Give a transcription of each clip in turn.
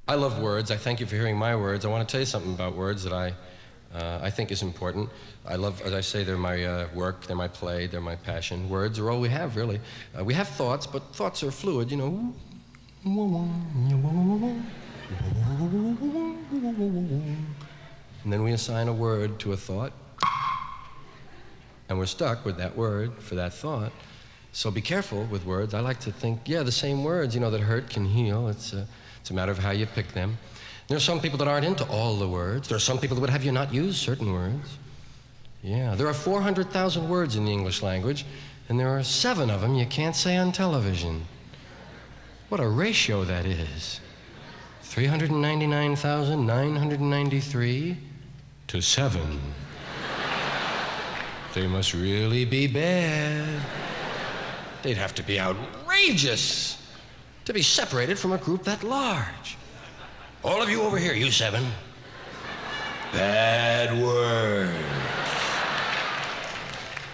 I love words. I thank you for hearing my words. I want to tell you something about words that I think is important. I love, as I say, they're my work, they're my play, they're my passion. Words are all we have, really. We have thoughts, but thoughts are fluid, you know. And then we assign a word to a thought, and we're stuck with that word for that thought. So be careful with words. I like to think, yeah, the same words, you know, that hurt can heal. It's a matter of how you pick them. There are some people that aren't into all the words. There are some people that would have you not use certain words. Yeah, there are 400,000 words in the English language, and there are 7 of them you can't say on television. What a ratio that is. 399,993 to 7. They must really be bad. They'd have to be outrageous to be separated from a group that large. All of you over here, you 7. Bad words.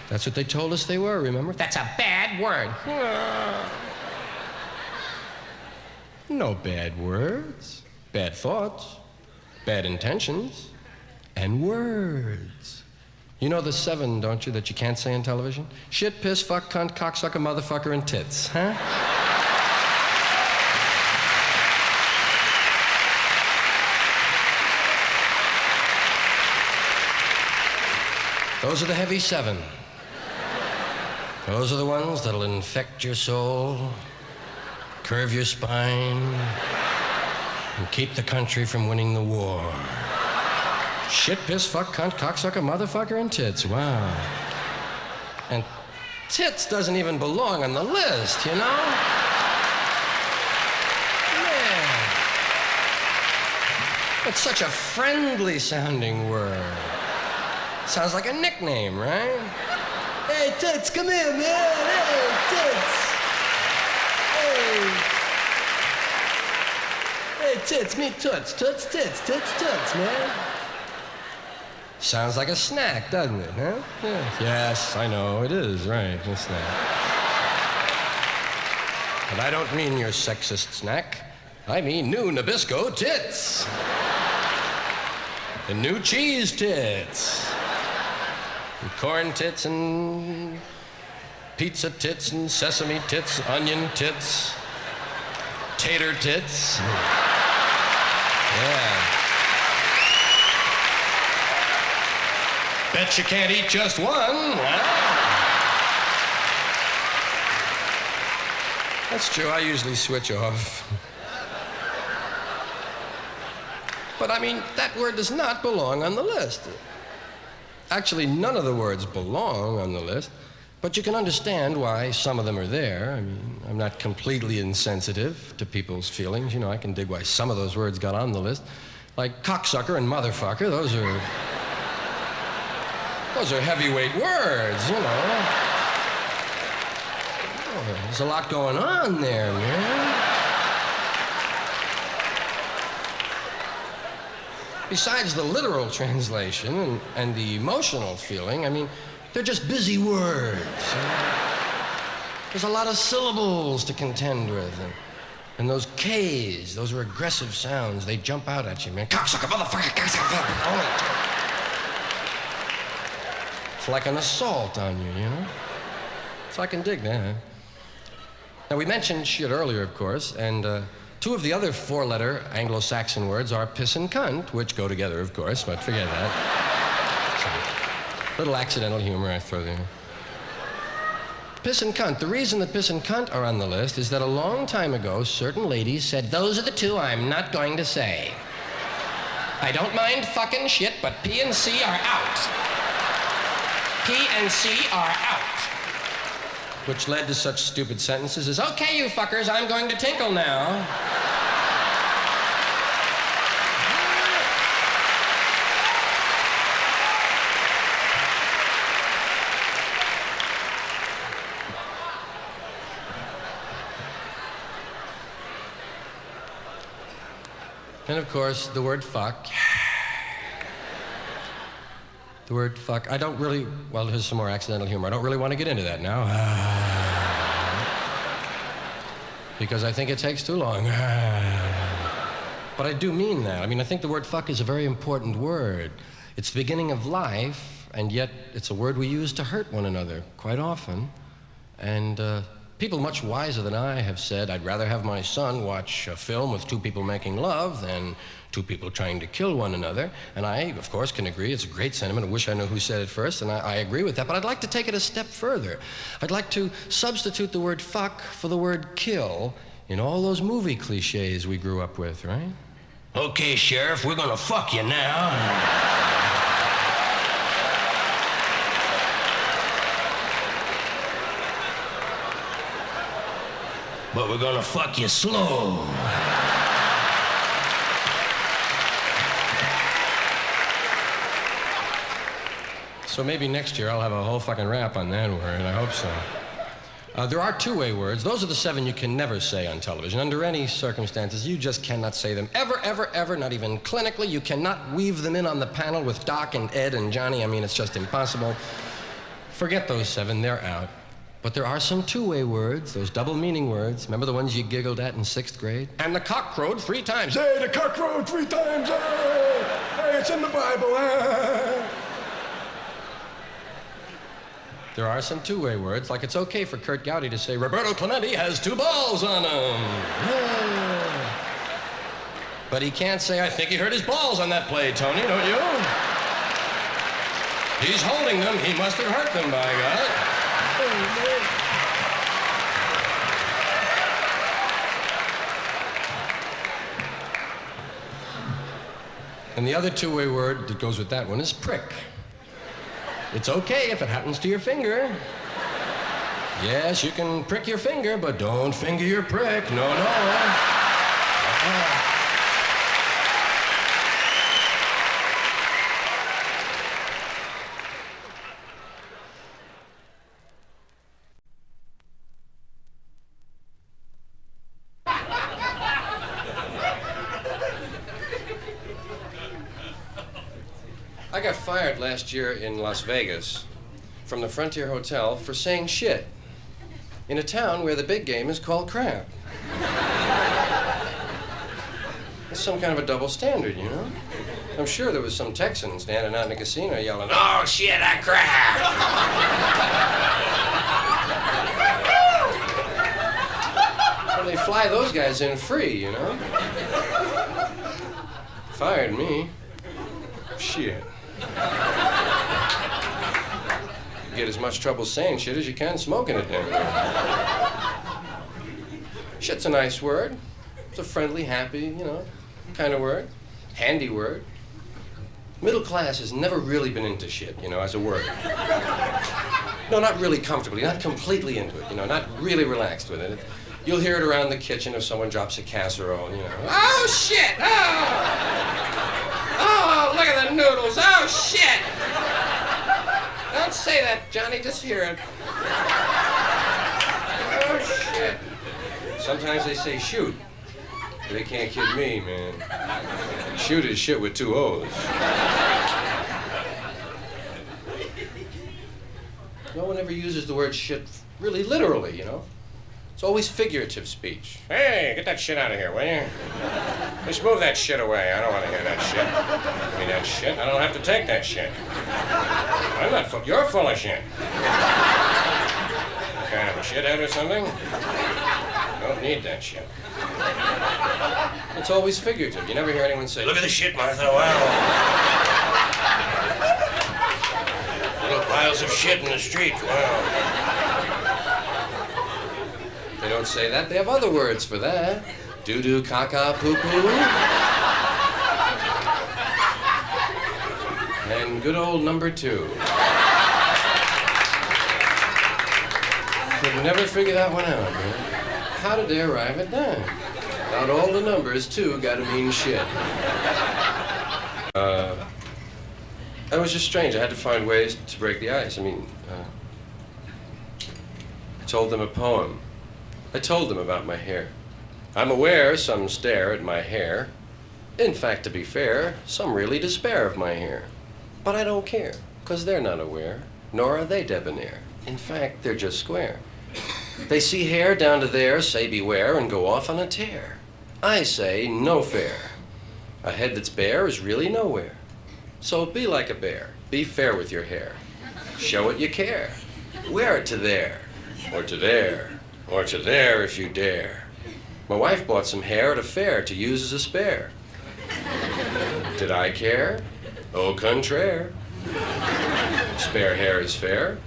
That's what they told us they were, remember? That's a bad word. No bad words, bad thoughts, bad intentions, and words. You know the 7, don't you, that you can't say on television? Shit, piss, fuck, cunt, cocksucker, motherfucker, and tits, huh? Those are the heavy 7. Those are the ones that'll infect your soul, curve your spine, and keep the country from winning the war. Shit, piss, fuck, cunt, cocksucker, motherfucker, and tits. Wow. And tits doesn't even belong on the list, you know? Man. It's such a friendly sounding word. Sounds like a nickname, right? Hey, tits, come here, man. Hey, tits. Hey, tits, meet toots. Toots, tits, tits, toots, man. Sounds like a snack, doesn't it, huh? Yeah. Yes, I know, it is, right, a snack. But I don't mean your sexist snack. I mean new Nabisco tits. The new cheese tits. And corn tits and pizza tits and sesame tits, onion tits, tater tits. Yeah. Bet you can't eat just one. That's true, I usually switch off. But I mean, that word does not belong on the list. Actually, none of the words belong on the list, but you can understand why some of them are there. I mean, I'm not completely insensitive to people's feelings. You know, I can dig why some of those words got on the list. Like cocksucker and motherfucker, those are heavyweight words, you know. Oh, there's a lot going on there, man. Besides the literal translation and the emotional feeling, I mean, they're just busy words. There's a lot of syllables to contend with. And those K's, those are aggressive sounds. They jump out at you, man. Cocksucker, motherfucker, cocksucker. Oh. It's like an assault on you, you know? So I can dig that. Now, we mentioned shit earlier, of course, and 2 of the other 4-letter Anglo-Saxon words are piss and cunt, which go together, of course, but forget that. Little accidental humor I throw there. Piss and cunt. The reason that piss and cunt are on the list is that a long time ago, certain ladies said, those are the 2 I'm not going to say. I don't mind fucking shit, but P and C are out. P and C are out. Which led to such stupid sentences as, okay, you fuckers, I'm going to tinkle now. And of course, the word fuck. The word fuck, I don't really, well, here's some more accidental humor. I don't really want to get into that now. Because I think it takes too long. but I do mean that. I mean, I think the word fuck is a very important word. It's the beginning of life, and yet it's a word we use to hurt one another quite often. And people much wiser than I have said, I'd rather have my son watch a film with two people making love than two people trying to kill one another. And I, of course, can agree. It's a great sentiment. I wish I knew who said it first, and I agree with that. But I'd like to take it a step further. I'd like to substitute the word fuck for the word kill in all those movie cliches we grew up with, right? Okay, Sheriff, we're gonna fuck you now. But we're gonna fuck you slow. So maybe next year I'll have a whole fucking rap on that word, I hope so. There are two-way words. Those are the 7 you can never say on television. Under any circumstances, you just cannot say them. Ever, ever, ever, not even clinically. You cannot weave them in on the panel with Doc and Ed and Johnny. I mean, it's just impossible. Forget those 7, they're out. But there are some two-way words, those double-meaning words. Remember the ones you giggled at in 6th grade? And the cock crowed 3 times. Hey, the cock crowed 3 times. Hey, it's in the Bible. There are some two-way words, like it's okay for Kurt Gowdy to say, Roberto Clemente has 2 balls on him. Yeah. But he can't say, I think he hurt his balls on that play, Tony, don't you? He's holding them. He must have hurt them, by God. And the other two-way word that goes with that one is prick. It's okay if it happens to your finger. Yes, you can prick your finger, but don't finger your prick. No, no. I got fired last year in Las Vegas from the Frontier Hotel for saying shit in a town where the big game is called crap. It's some kind of a double standard, you know? I'm sure there was some Texan standing out in a casino yelling, oh shit, I crap! Well, they fly those guys in free, you know? Fired me. Shit. You get as much trouble saying shit as you can smoking it down there. Shit's a nice word. It's a friendly, happy, you know, kind of word. Handy word. Middle class has never really been into shit, you know, as a word. No, not really comfortably, not completely into it, you know, not really relaxed with it. You'll hear it around the kitchen if someone drops a casserole, you know. Oh, shit! Oh, look at the noodles! Oh, shit! Don't say that, Johnny, just hear it. Oh, shit. Sometimes they say shoot. They can't kid me, man. Shoot is shit with 2 O's. No one ever uses the word shit really literally, you know? It's always figurative speech. Hey, get that shit out of here, will you? Just move that shit away. I don't want to hear that shit. I mean, that shit. I don't have to take that shit. I'm not full. You're full of shit. Kind of a shithead or something? Don't need that shit. It's always figurative. You never hear anyone say, look at the shit, Martha. Wow. Little piles of shit in the street. Wow. They don't say that. They have other words for that. Doo-doo, caca, poo-poo. And good old number 2. Could never figure that one out, man. How did they arrive at that? Out all the numbers, 2 gotta mean shit. That was just strange. I had to find ways to break the ice. I mean, I told them a poem. I told them about my hair. I'm aware some stare at my hair. In fact, to be fair, some really despair of my hair. But I don't care, 'cause they're not aware, nor are they debonair. In fact, they're just square. They see hair down to there, say beware, and go off on a tear. I say, no fair. A head that's bare is really nowhere. So be like a bear. Be fair with your hair. Show it you care. Wear it to there, or to there, or to there if you dare. My wife bought some hair at a fair to use as a spare. Did I care? Au contraire. Spare hair is fair.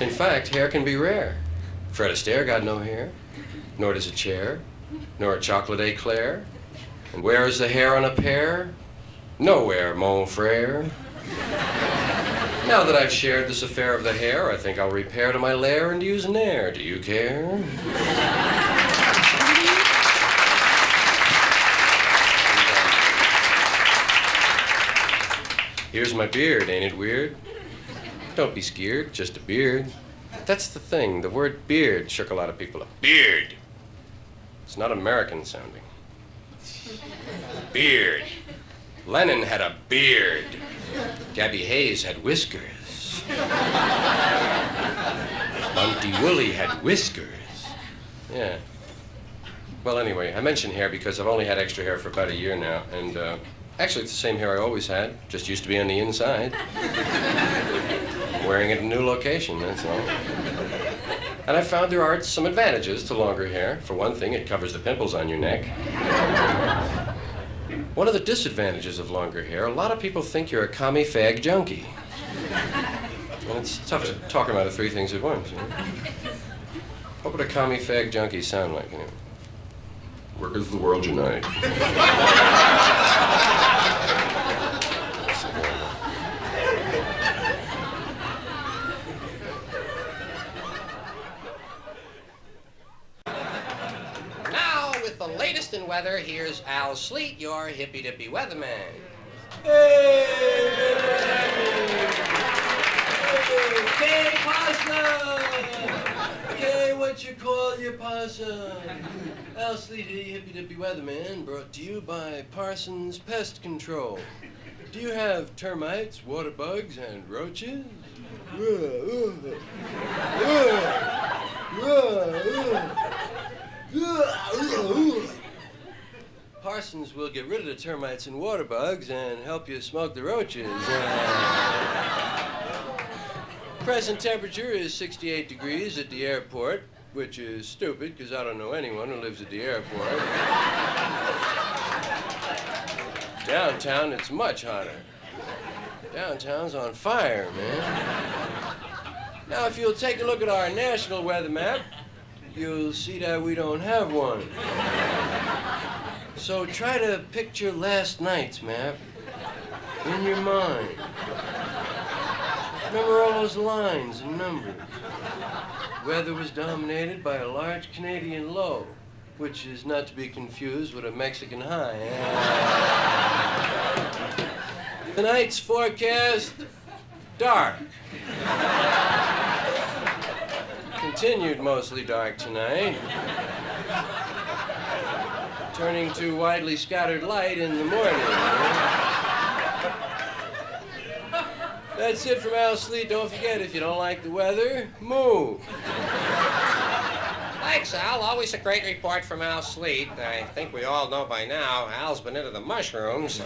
In fact, hair can be rare. Fred Astaire got no hair, nor does a chair, nor a chocolate eclair. And where is the hair on a pear? Nowhere, mon frere. Now that I've shared this affair of the hair, I think I'll repair to my lair and use an air. Do you care? Here's my beard, ain't it weird? Don't be scared, just a beard. That's the thing, the word beard shook a lot of people up. Beard. It's not American sounding. Beard. Lennon had a beard. Gabby Hayes had whiskers. Bunty Woolley had whiskers. Yeah. Well, anyway, I mention hair because I've only had extra hair for about a year now, and actually it's the same hair I always had, just used to be on the inside. I'm wearing it in a new location, that's all. And I found there are some advantages to longer hair. For one thing, it covers the pimples on your neck. One of the disadvantages of longer hair, a lot of people think you're a commie fag junkie. And it's tough to talk about the three things at once, you know? What would a commie fag junkie sound like, you know? Workers of the world unite. Latest in weather, here's Al Sleet, your hippy-dippy weatherman. Hey, hey, possum! Hey, what you call your possum? Al Sleet, hippy-dippy weatherman, brought to you by Parsons Pest Control. Do you have termites, water bugs, and roaches? Parsons will get rid of the termites and water bugs and help you smoke the roaches. Present temperature is 68 degrees at the airport, which is stupid because I don't know anyone who lives at the airport. Downtown, it's much hotter. Downtown's on fire, man. Now, if you'll take a look at our national weather map, you'll see that we don't have one. So try to picture last night's map in your mind. Remember all those lines and numbers. Weather was dominated by a large Canadian low, which is not to be confused with a Mexican high. Tonight's forecast, dark. Continued mostly dark tonight. Turning to widely scattered light in the morning. That's it from Al Sleet. Don't forget, if you don't like the weather, move. Thanks, Al. Always a great report from Al Sleet. I think we all know by now Al's been into the mushrooms.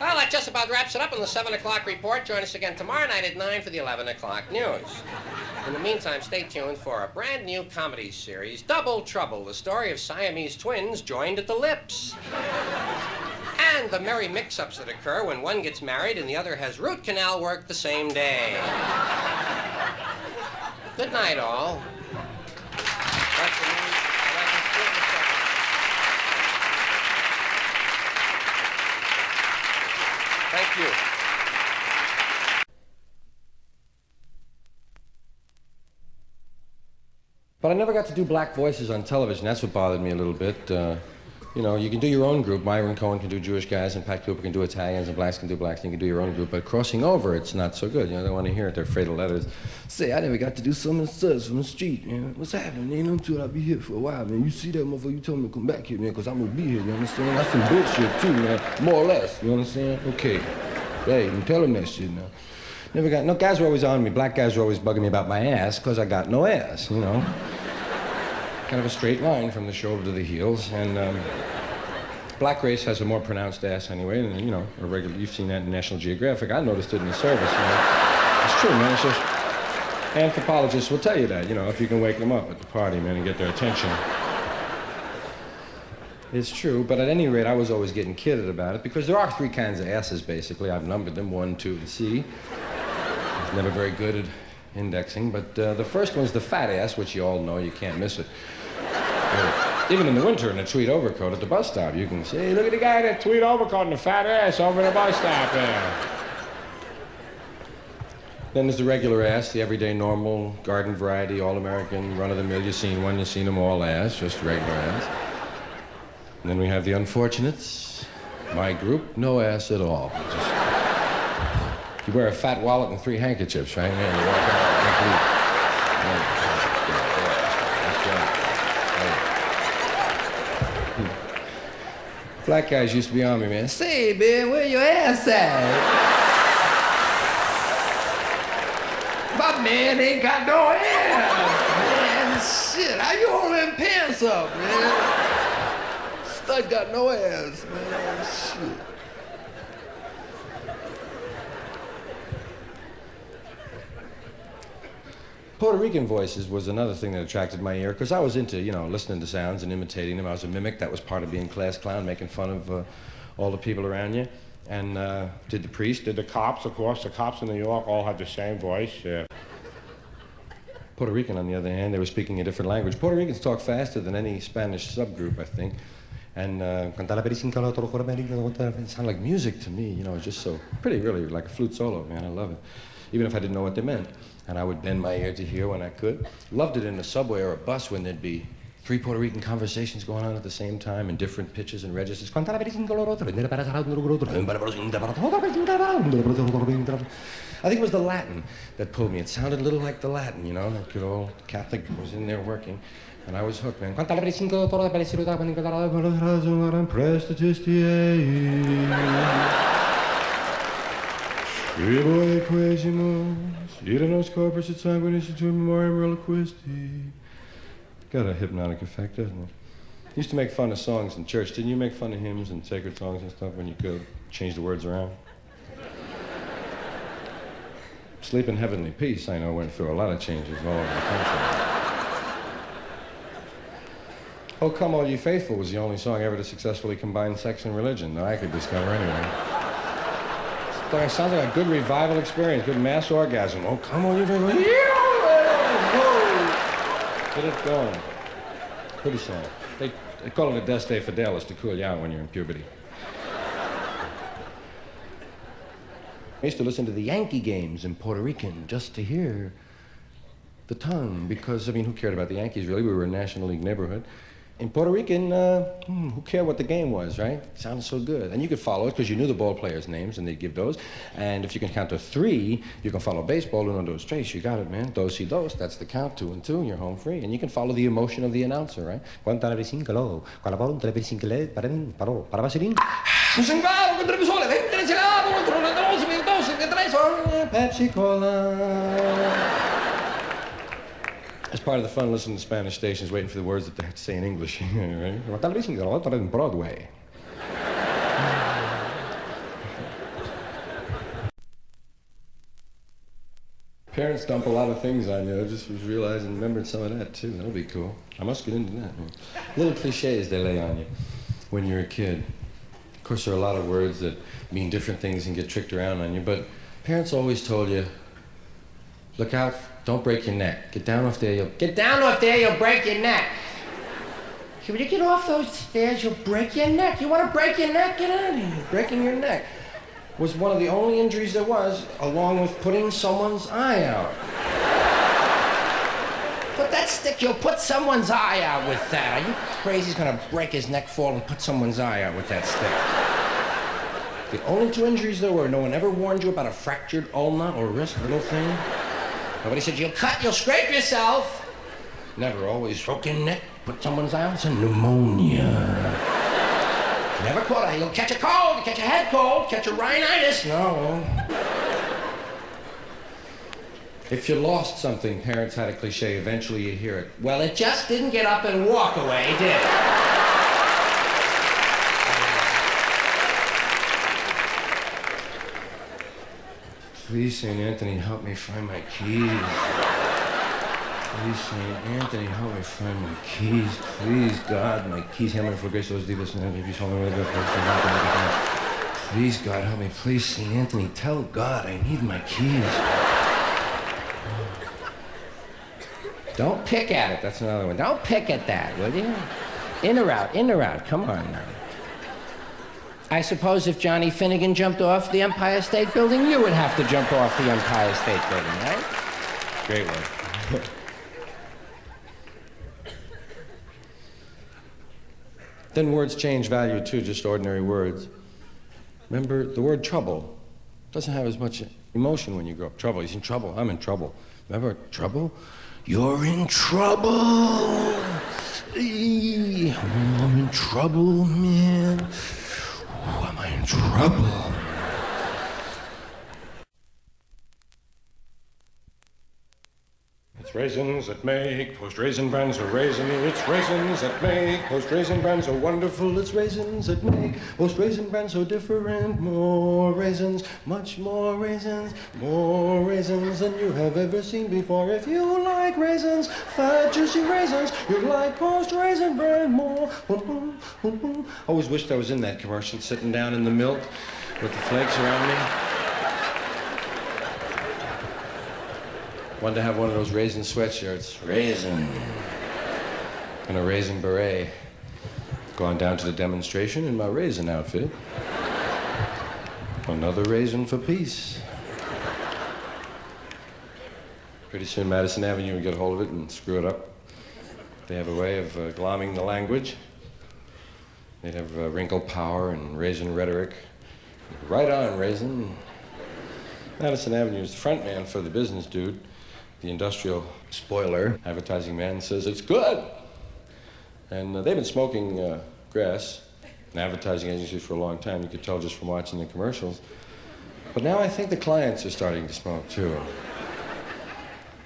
Well, that just about wraps it up on the 7 o'clock report. Join us again tomorrow night at 9 for the 11 o'clock news. In the meantime, stay tuned for a brand new comedy series, Double Trouble, the story of Siamese twins joined at the lips. And the merry mix-ups that occur when one gets married and the other has root canal work the same day. Good night, all. That's the news. Thank you. But I never got to do black voices on television. That's what bothered me a little bit. You know, you can do your own group. Myron Cohen can do Jewish guys, and Pat Cooper can do Italians, and blacks can do blacks, and you can do your own group. But crossing over, it's not so good. You know, they want to hear it. They're afraid of letters. Say, I never got to do some of the studs from the street. You know, what's happening? You know, until I'll be here for a while, man. You see that motherfucker? You told me to come back here, man, because I'm going to be here. You understand? That's some bullshit, too, man. More or less. You understand? Okay. Hey, I'm telling that shit now. Never got, no, guys were always on me. Black guys were always bugging me about my ass, because I got no ass, you know. Kind of a straight line from the shoulder to the heels, and Black race has a more pronounced ass anyway, and you know, a regular. You've seen that in National Geographic. I noticed it in the service. You know? It's true, man. It's just anthropologists will tell you that. You know, if you can wake them up at the party, man, and get their attention. It's true, but at any rate, I was always getting kidded about it because there are three kinds of asses, basically. I've numbered them, 1, 2, and C. I was never very good at indexing, but the first one's the fat ass, which you all know you can't miss it. Even in the winter in a tweed overcoat at the bus stop, you can say, hey, look at the guy in that tweed overcoat and the fat ass over the bus stop there. Then there's the regular ass, the everyday normal, garden variety, all-American, run-of-the-mill. You've seen one, you've seen them all ass, just regular ass. And then we have the unfortunates. My group, no ass at all. Just, you wear a fat wallet and 3 handkerchiefs, right? Man, you walk out Black guys used to be on me, man. Say, man, where your ass at? My man ain't got no ass, man. Shit, how you hold them pants up, man? Stud got no ass, man. Shit. Puerto Rican voices was another thing that attracted my ear, because I was into, you know, listening to sounds and imitating them. I was a mimic. That was part of being class clown, making fun of all the people around you. And did the priest, did the cops, of course. The cops in New York all had the same voice. Yeah. Puerto Rican, on the other hand, they were speaking a different language. Puerto Ricans talk faster than any Spanish subgroup, I think. And it sounded like music to me, you know, just so pretty, really, like a flute solo, man. I love it. Even if I didn't know what they meant. And I would bend my ear to hear when I could. Loved it in the subway or a bus when there'd be 3 Puerto Rican conversations going on at the same time in different pitches and registers. I think it was the Latin that pulled me. It sounded a little like the Latin, you know, that good old Catholic was in there working. And I was hooked, man. Got a hypnotic effect, doesn't it? Used to make fun of songs in church. Didn't you make fun of hymns and sacred songs and stuff when you could change the words around? Sleep in Heavenly Peace, I know, went through a lot of changes all over the country. Oh, Come All Ye Faithful was the only song ever to successfully combine sex and religion that I could discover anyway. It sounds like a good revival experience, good mass orgasm. Oh, come on, you faithful. Get it going. Pretty song. They call it a Deste Fidelis to cool you out when you're in puberty. I used to listen to the Yankee games in Puerto Rican just to hear the tongue, because, I mean, who cared about the Yankees, really? We were a National League neighborhood. In Puerto Rican, who cared what the game was, right? It sounded so good. And you could follow it because you knew the ball players' names, and they'd give those. And if you can count to 3, you can follow baseball, 1, 2, 3. You got it, man. Dos y dos, that's the count, 2 and 2, and you're home free. And you can follow the emotion of the announcer, right? It's part of the fun listening to Spanish stations, waiting for the words that they have to say in English. Right? Broadway. Parents dump a lot of things on you. I just was realizing, remembered some of that too. That'll be cool. I must get into that. Man. Little cliches they lay on you when you're a kid. Of course, there are a lot of words that mean different things and get tricked around on you, but parents always told you, look out, don't break your neck. Get down off there, you'll break your neck. When you get off those stairs, you'll break your neck. You want to break your neck? Get out of here. Breaking your neck was one of the only injuries there was, along with putting someone's eye out. Put that stick, you'll put someone's eye out with that. Are you crazy? He's gonna break his neck, fall, and put someone's eye out with that stick. The only 2 injuries there were. No one ever warned you about a fractured ulna or wrist, little thing. Nobody said, you'll cut, you'll scrape yourself. Never, always broken neck, put someone's eye out, it's a pneumonia. Never caught it. You'll catch a cold, you catch a head cold, catch a rhinitis. No. If you lost something, parents had a cliche, eventually you'd hear it. Well, it just didn't get up and walk away, did it? Please, St. Anthony, help me find my keys. Please, St. Anthony, help me find my keys. Please, God, my keys. Hail Mary, full of grace, Lord is with thee, blessed art thou among women, and blessed is the fruit of thy womb. Please, God, help me. Please, St. Anthony, tell God I need my keys. Don't pick at it. That's another one. Don't pick at that, will you? In or out, in or out. Come on now. I suppose if Johnny Finnegan jumped off the Empire State Building, you would have to jump off the Empire State Building, right? Great one. Then words change value too, just ordinary words. Remember, the word trouble doesn't have as much emotion when you grow up. Trouble, he's in trouble, I'm in trouble. Remember, trouble? You're in trouble! I'm in trouble, man. Oh, am I in trouble? It's raisins that make post-raisin bran so raisin. It's raisins that make post-raisin bran so wonderful. It's raisins that make post-raisin bran so different. More raisins, much more raisins than you have ever seen before. If you like raisins, fat, juicy raisins, you like post-raisin bran more. Always wished I was in that commercial, sitting down in the milk with the flakes around me. Wanted to have one of those raisin sweatshirts. Raisin. And a raisin beret. Gone down to the demonstration in my raisin outfit. Another raisin for peace. Pretty soon Madison Avenue would get a hold of it and screw it up. They have a way of glomming the language. They'd have wrinkle power and raisin rhetoric. Right on, raisin. Madison Avenue is the front man for the business dude. The industrial spoiler, advertising man, says it's good. And they've been smoking grass in advertising agencies for a long time. You could tell just from watching the commercials. But now I think the clients are starting to smoke too.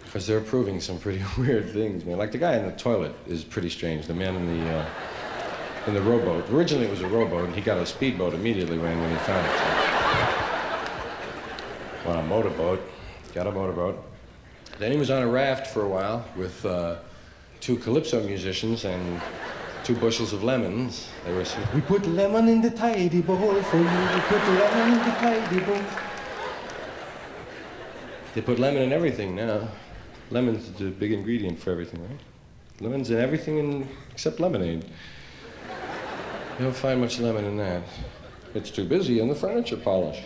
Because they're approving some pretty weird things, man. Like the guy in the toilet is pretty strange. The man in the rowboat. Originally it was a rowboat, and he got a speedboat immediately when he found it. On a motorboat, got a motorboat. Then he was on a raft for a while with 2 calypso musicians and 2 bushels of lemons. They were saying, we put lemon in the tidy bowl for you, we put lemon in the tidy bowl. They put lemon in everything now. Lemon's the big ingredient for everything, right? Lemon's in everything except lemonade. You don't find much lemon in that. It's too busy in the furniture polish.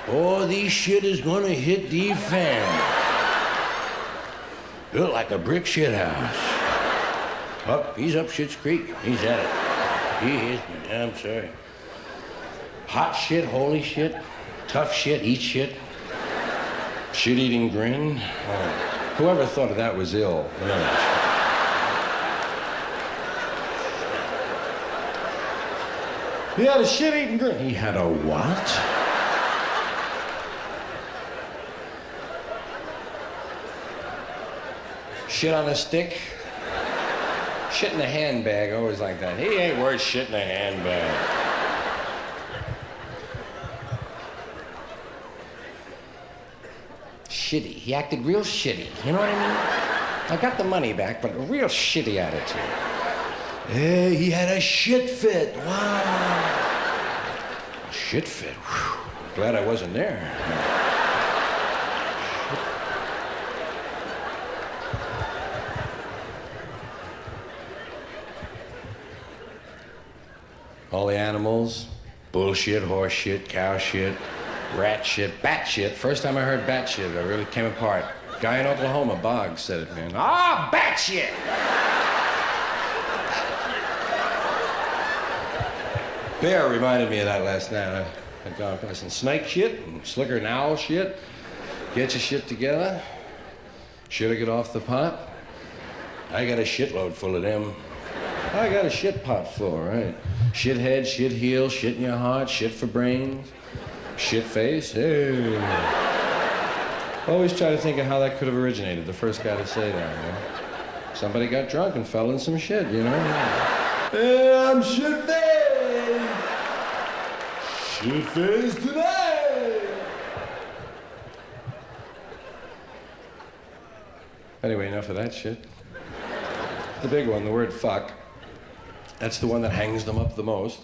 Oh, this shit is gonna hit the fan. Built like a brick shit house. He's up Shit's Creek. He's at it. He is, I'm sorry. Hot shit, holy shit. Tough shit, eat shit. Shit-eating grin. Oh, whoever thought of that was ill. Really. He had a shit-eating grin. He had a what? Shit on a stick? Shit in a handbag, always like that. He ain't worth shit in a handbag. Shitty. He acted real shitty. You know what I mean? I got the money back, but a real shitty attitude. Hey, he had a shit fit. Wow. A shit fit. Whew. Glad I wasn't there. All the animals, bullshit, horse shit, cow shit, rat shit, bat shit. First time I heard bat shit, I really came apart. Guy in Oklahoma, Boggs, said it, man. Ah, bat shit! Bear reminded me of that last night. I'd gone past some snake shit and slicker and owl shit. Get your shit together. Should I get off the pot? I got a shitload full of them. I got a shit pot full, right? Shit head, shit heel, shit in your heart, shit for brains, shit face. Hey. Always try to think of how that could have originated. The first guy to say that, you know? Somebody got drunk and fell in some shit, you know? Hey, I'm shit face. Shit face today. Anyway, enough of that shit. The big one, the word fuck. That's the one that hangs them up the most.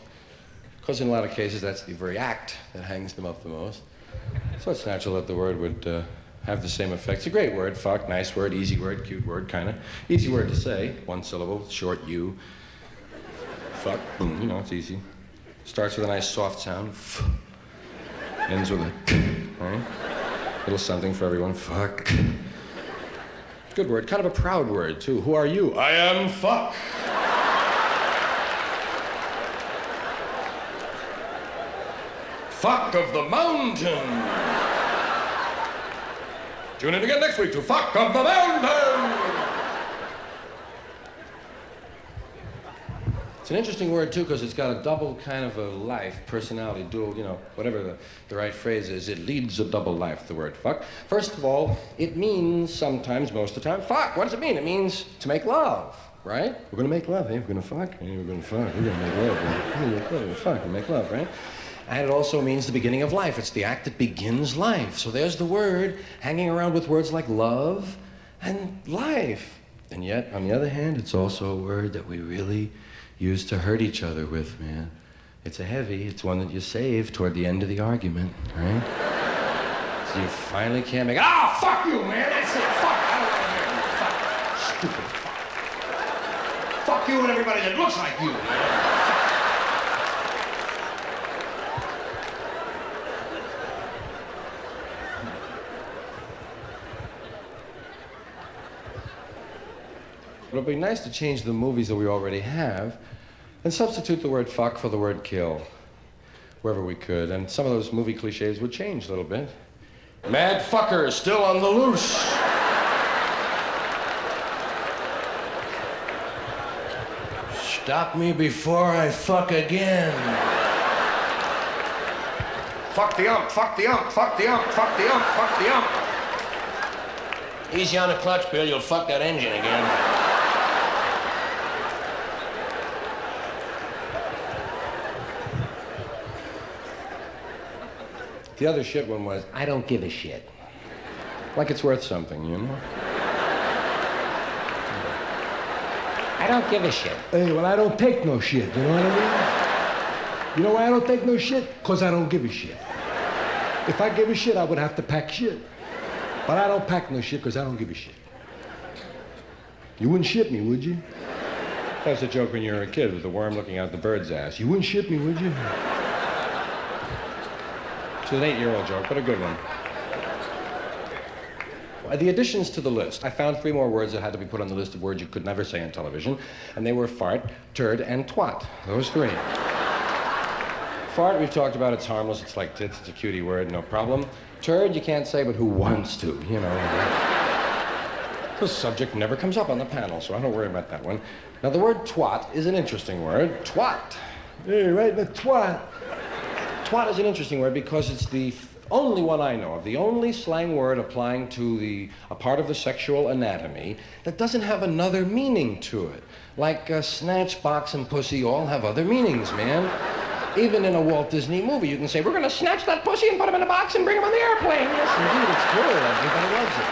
Because in a lot of cases, that's the very act that hangs them up the most. So it's natural that the word would have the same effect. It's a great word, fuck, nice word, easy word, cute word, kind of. Easy word to say, one syllable, short U. Fuck, boom, you know, it's easy. Starts with a nice soft sound, f. Ends with a k, right? Little something for everyone, fuck. Good word, kind of a proud word, too. Who are you? I am fuck. Fuck of the mountain. Tune in again next week to Fuck of the Mountain. It's an interesting word, too, because it's got a double kind of a life, personality, dual, you know, whatever the right phrase is. It leads a double life, the word fuck. First of all, it means sometimes, most of the time, fuck. What does it mean? It means to make love, right? We're going to make love, hey? We're going to fuck. Hey, we're going to fuck. We're going to make love. We're going to fuck and make love, right? And it also means the beginning of life. It's the act that begins life. So there's the word hanging around with words like love and life. And yet, on the other hand, it's also a word that we really use to hurt each other with, man. It's a heavy, it's one that you save toward the end of the argument, right? So you finally can't make, fuck you, man, that's it, fuck, I don't want to hear you, fuck, stupid fuck. Fuck you and everybody that looks like you, man. But it'd be nice to change the movies that we already have and substitute the word fuck for the word kill, wherever we could. And some of those movie cliches would change a little bit. Mad fucker still on the loose. Stop me before I fuck again. Fuck the ump, fuck the ump, fuck the ump, fuck the ump, fuck the ump. Easy on the clutch, Bill, you'll fuck that engine again. The other shit one was, I don't give a shit. Like it's worth something, you know? I don't give a shit. Hey, well, I don't take no shit, you know what I mean? You know why I don't take no shit? Because I don't give a shit. If I give a shit, I would have to pack shit. But I don't pack no shit because I don't give a shit. You wouldn't ship me, would you? That's a joke when you were a kid with the worm looking out the bird's ass. You wouldn't ship me, would you? It's an 8-year-old joke, but a good one. The additions to the list. I found 3 more words that had to be put on the list of words you could never say on television, and they were fart, turd, and twat. Those 3. Fart, we've talked about, it's harmless, it's like tits, it's a cutie word, no problem. Turd, you can't say, but who wants to, you know? The subject never comes up on the panel, so I don't worry about that one. Now, the word twat is an interesting word. Twat. Hey, right, the twat. Twat is an interesting word because it's the only one I know of, the only slang word applying to a part of the sexual anatomy that doesn't have another meaning to it. Like snatch, box, and pussy all have other meanings, man. Even in a Walt Disney movie, you can say, we're going to snatch that pussy and put him in a box and bring him on the airplane. Yes, indeed, it's good. Everybody loves it.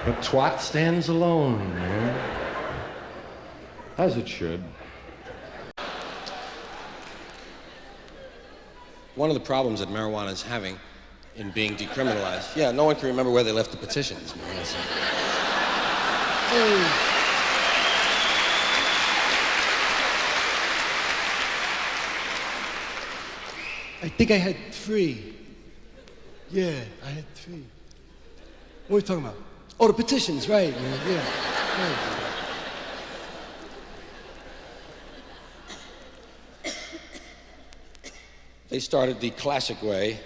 But twat stands alone, man. As it should. One of the problems that marijuana is having in being decriminalized, yeah, no one can remember where they left the petitions. I think I had 3. Yeah, I had 3. What are we talking about? Oh, the petitions, right. Yeah. Right. They started the classic way.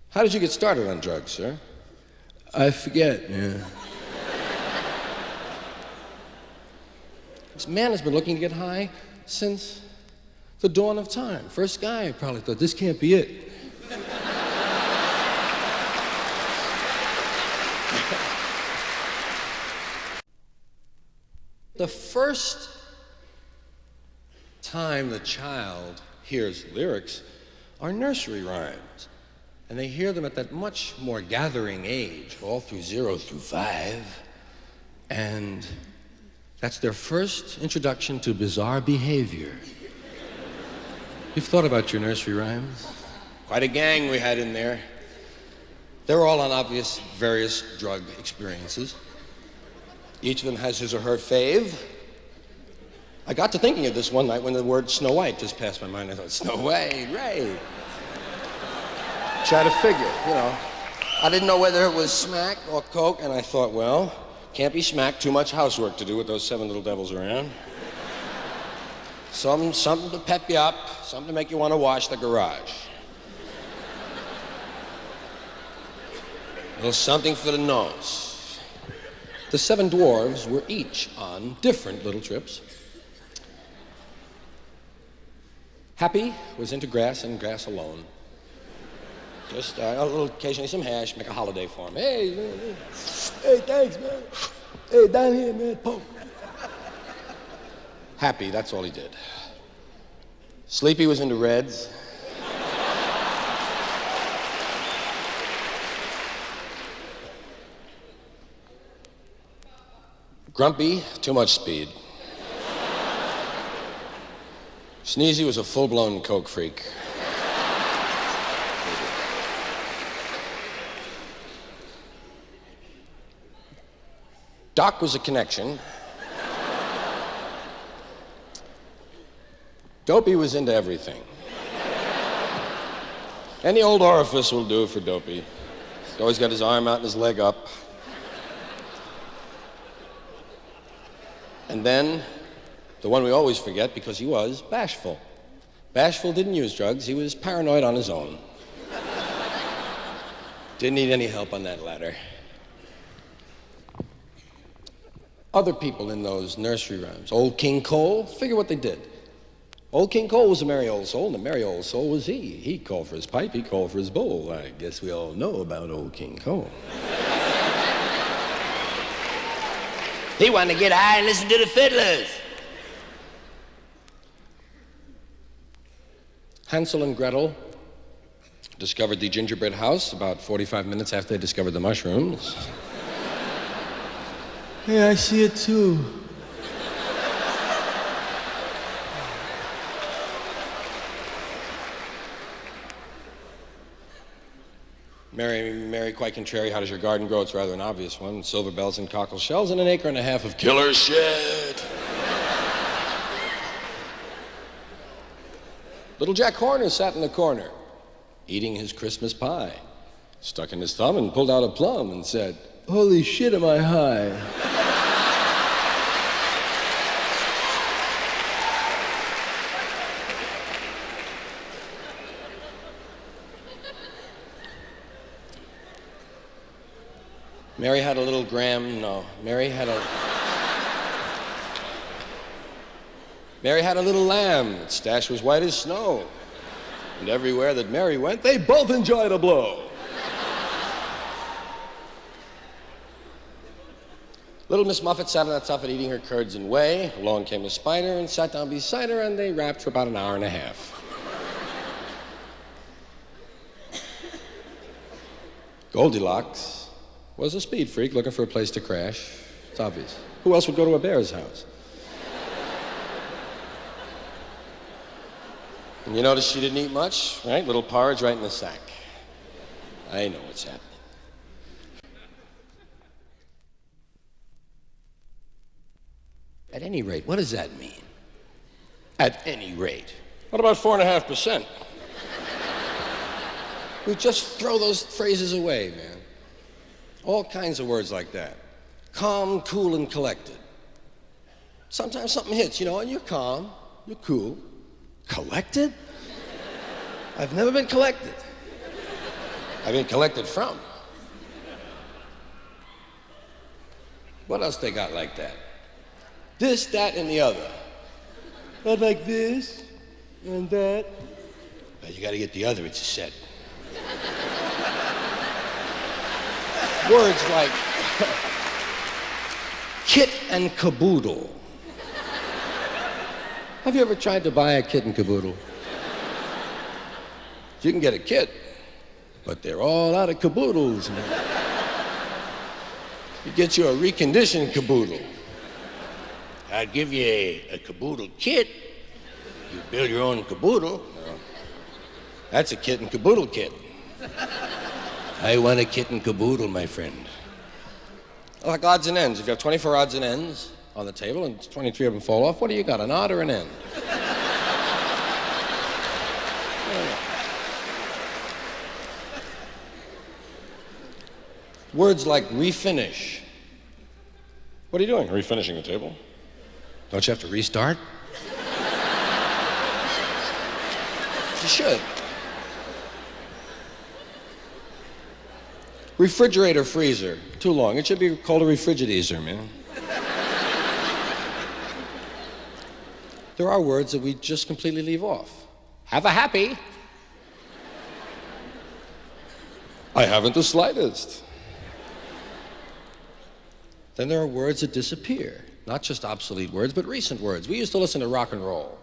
How did you get started on drugs, sir? I forget, yeah. This man has been looking to get high since the dawn of time. First guy probably thought, this can't be it. The first time the child hears lyrics are nursery rhymes. And they hear them at that much more gathering age, all through 0 through 5. And that's their first introduction to bizarre behavior. You've thought about your nursery rhymes? Quite a gang we had in there. They were all on obvious various drug experiences. Each of them has his or her fave. I got to thinking of this one night when the word Snow White just passed my mind. I thought, Snow White, right. Try to figure, you know. I didn't know whether it was smack or coke, and I thought, well, can't be smack, too much housework to do with those 7 little devils around. Something to pep you up, something to make you want to wash the garage. A little something for the nose. The 7 dwarves were each on different little trips. Happy was into grass and grass alone. Just a little, occasionally some hash, make a holiday for him. Hey, thanks, man. Hey, down here, man, poke. Happy, that's all he did. Sleepy was into reds. Grumpy, too much speed. Sneezy was a full-blown coke freak. Doc was a connection. Dopey was into everything. Any old orifice will do for Dopey. He's always got his arm out and his leg up. And then, the one we always forget because he was bashful. Bashful didn't use drugs, he was paranoid on his own. Didn't need any help on that ladder. Other people in those nursery rhymes. Old King Cole, figure what they did. Old King Cole was a merry old soul, and a merry old soul was he. He called for his pipe, he called for his bowl. I guess we all know about Old King Cole. He wanted to get high and listen to the fiddlers. Hansel and Gretel discovered the gingerbread house about 45 minutes after they discovered the mushrooms. Hey, I see it too. Mary, quite contrary, how does your garden grow? It's rather an obvious one. Silver bells and cockle shells and an acre and a half of killer shit. Little Jack Horner sat in the corner, eating his Christmas pie, stuck in his thumb and pulled out a plum and said, "Holy shit, am I high?" Mary had a little lamb. Its stash was white as snow. And everywhere that Mary went, they both enjoyed a blow. Little Miss Muffet sat on that tuffet eating her curds and whey. Along came a spider and sat down beside her, and they rapped for about an hour and a half. Goldilocks was a speed freak looking for a place to crash. It's obvious. Who else would go to a bear's house? And you notice she didn't eat much, right? Little porridge right in the sack. I know what's happening. At any rate, what does that mean? At any rate. What about 4.5%? We just throw those phrases away, man. All kinds of words like that. Calm, cool, and collected. Sometimes something hits, you know, and you're calm, you're cool. Collected? I've never been collected. I've been collected from. What else they got like that? This, that, and the other. Not like this and that. But you gotta get the other, it's a set. Words like kit and caboodle. Have you ever tried to buy a kit and caboodle? You can get a kit, but they're all out of caboodles, man. You get you a reconditioned caboodle. I'd give you a caboodle kit. You build your own caboodle. No. That's a kit and caboodle kit. I want a kit and caboodle, my friend. Like odds and ends. If you have 24 odds and ends on the table and 23 of them fall off, what do you got, an odd or an end? Words like refinish. What are you doing? Refinishing the table? Don't you have to restart? You should. Refrigerator, freezer. Too long. It should be called a refrigerator, man. There are words that we just completely leave off. Have a happy. I haven't the slightest. Then there are words that disappear. Not just obsolete words, but recent words. We used to listen to rock and roll.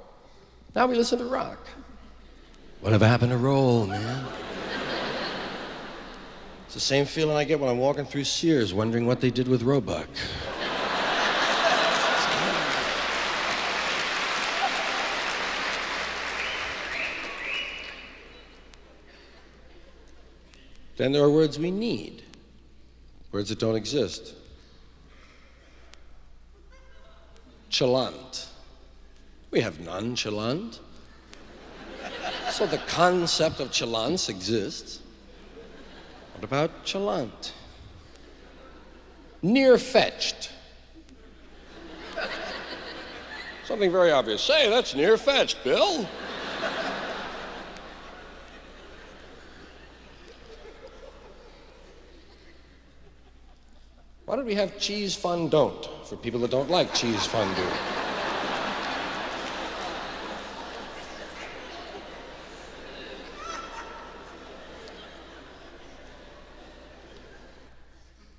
Now we listen to rock. Whatever happened to roll, man? It's the same feeling I get when I'm walking through Sears wondering what they did with Roebuck. Then there are words we need, words that don't exist. Chalant. We have nonchalant. So the concept of chalance exists. What about chalant? Near-fetched. Something very obvious. Say, that's near-fetched, Bill. Why don't we have cheese fondant for people that don't like cheese fondue?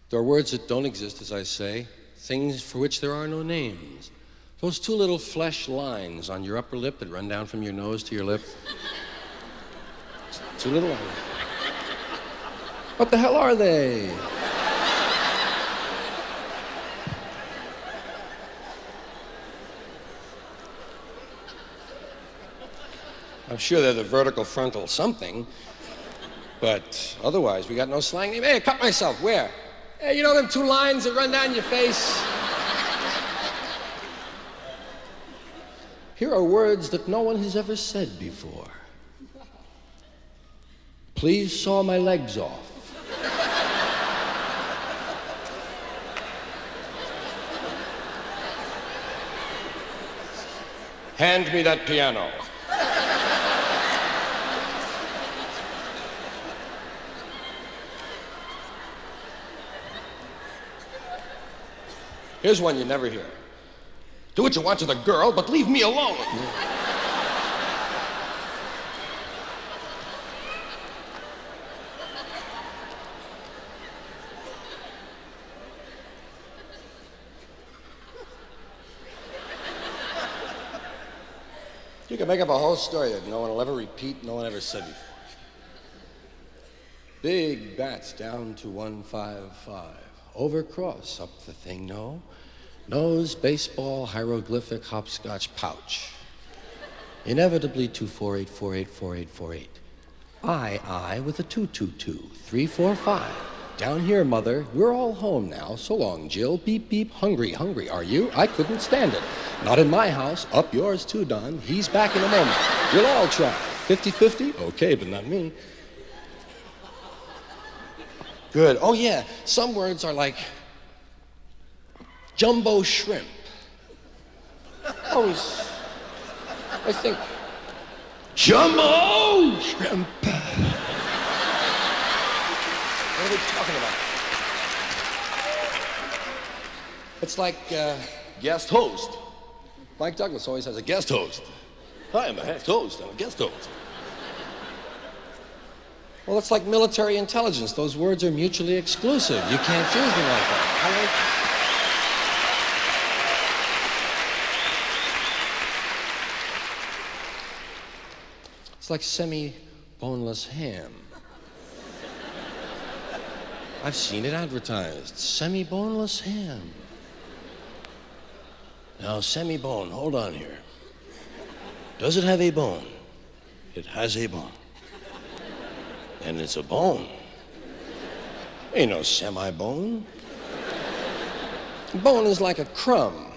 There are words that don't exist, as I say, things for which there are no names. Those two little flesh lines on your upper lip that run down from your nose to your lip. Two little lines. What the hell are they? I'm sure they're the vertical frontal something, but otherwise we got no slang name. Hey, I cut myself. Where? Hey, you know them two lines that run down your face? Here are words that no one has ever said before. Please saw my legs off. Hand me that piano. Here's one you never hear. Do what you want to the girl, but leave me alone. You can make up a whole story that no one will ever repeat, no one ever said before. Big bats down to 155. Overcross, up the thing, no. Nose, baseball, hieroglyphic, hopscotch, pouch. Inevitably 248484848. I with a 222. 345. Down here, mother. We're all home now. So long, Jill. Beep, beep. Hungry, hungry. Are you? I couldn't stand it. Not in my house. Up yours too, Don. He's back in a moment. We'll all try. 50-50? Okay, but not me. Good. Oh, yeah. Some words are like jumbo shrimp. Always, I think, jumbo shrimp. What are we talking about? It's like guest host. Mike Douglas always has a guest host. Hi, I'm a guest host. I'm a guest host. Well, it's like military intelligence. Those words are mutually exclusive. You can't use them like that. It's like semi-boneless ham. I've seen it advertised. Semi-boneless ham. Now, semi-bone, hold on here. Does it have a bone? It has a bone. And it's a bone. Ain't no semi-bone. Bone is like a crumb.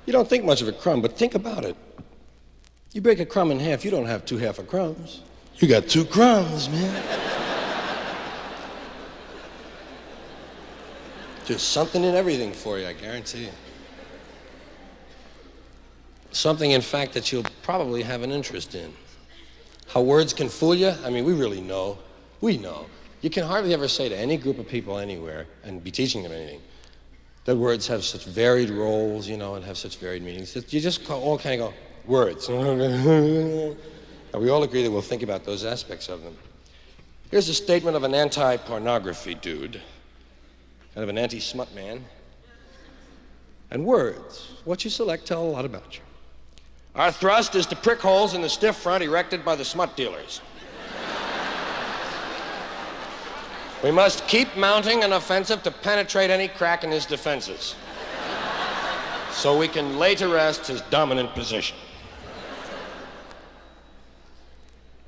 You don't think much of a crumb, but think about it. You break a crumb in half, you don't have 2 half a crumbs. You got 2 crumbs, man. There's something in everything for you, I guarantee you. Something, in fact, that you'll probably have an interest in. How words can fool you? I mean, we really know. We know. You can hardly ever say to any group of people anywhere and be teaching them anything that words have such varied roles, you know, and have such varied meanings. That you just all kind of go, words. And we all agree that we'll think about those aspects of them. Here's a statement of an anti-pornography dude, kind of an anti-smut man. And words, what you select tell a lot about you. Our thrust is to prick holes in the stiff front erected by the smut dealers. We must keep mounting an offensive to penetrate any crack in his defenses, so we can lay to rest his dominant position.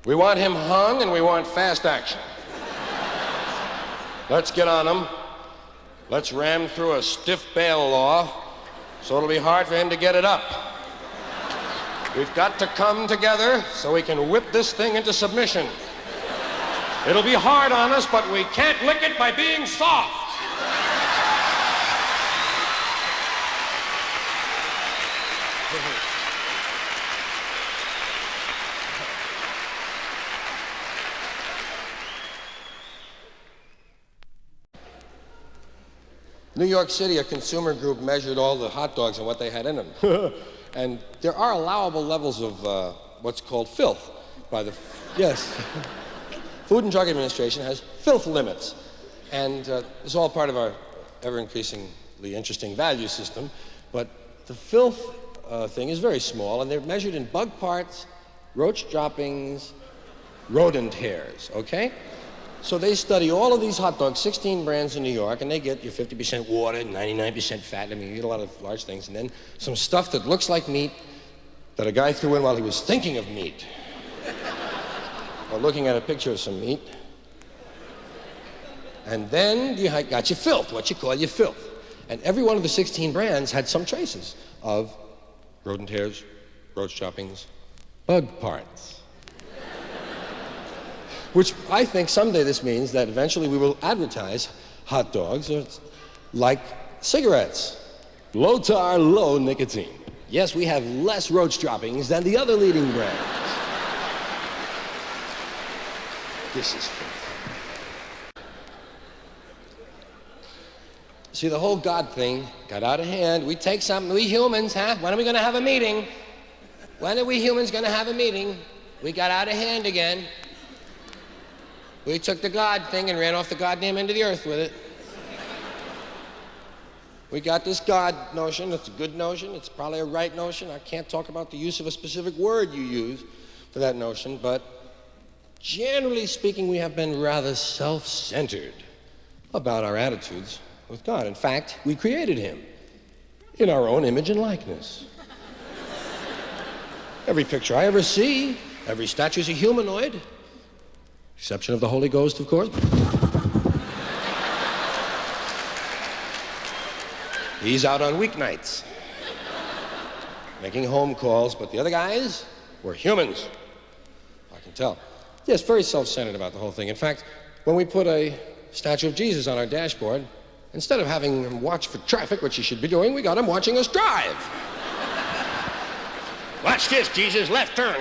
We want him hung and we want fast action. Let's get on him. Let's ram through a stiff bail law so it'll be hard for him to get it up. We've got to come together so we can whip this thing into submission. It'll be hard on us, but we can't lick it by being soft. New York City, a consumer group measured all the hot dogs and what they had in them. And there are allowable levels of what's called filth by the, yes. Food and Drug Administration has filth limits. And it's all part of our ever-increasingly interesting value system. But the filth thing is very small, and they're measured in bug parts, roach droppings, rodent hairs, okay? So they study all of these hot dogs, 16 brands in New York, and they get your 50% water, 99% fat. I mean, you get a lot of large things. And then some stuff that looks like meat that a guy threw in while he was thinking of meat. Or looking at a picture of some meat. And then you got your filth, what you call your filth. And every one of the 16 brands had some traces of rodent hairs, roach droppings, bug parts. Which I think someday this means that eventually we will advertise hot dogs like cigarettes. Low tar, low nicotine. Yes, we have less roach droppings than the other leading brands. This is fun. See, the whole God thing got out of hand. We take something, we humans, huh? When are we gonna have a meeting? When are we humans gonna have a meeting? We got out of hand again. We took the God thing and ran off the goddamn end of the earth with it. We got this God notion. It's a good notion. It's probably a right notion. I can't talk about the use of a specific word you use for that notion, but generally speaking, we have been rather self-centered about our attitudes with God. In fact, we created him in our own image and likeness. Every picture I ever see, every statue is a humanoid. Exception of the Holy Ghost, of course. He's out on weeknights, making home calls, but the other guys were humans. I can tell. Yes, very self-centered about the whole thing. In fact, when we put a statue of Jesus on our dashboard, instead of having him watch for traffic, which he should be doing, we got him watching us drive. Watch this, Jesus, left turn.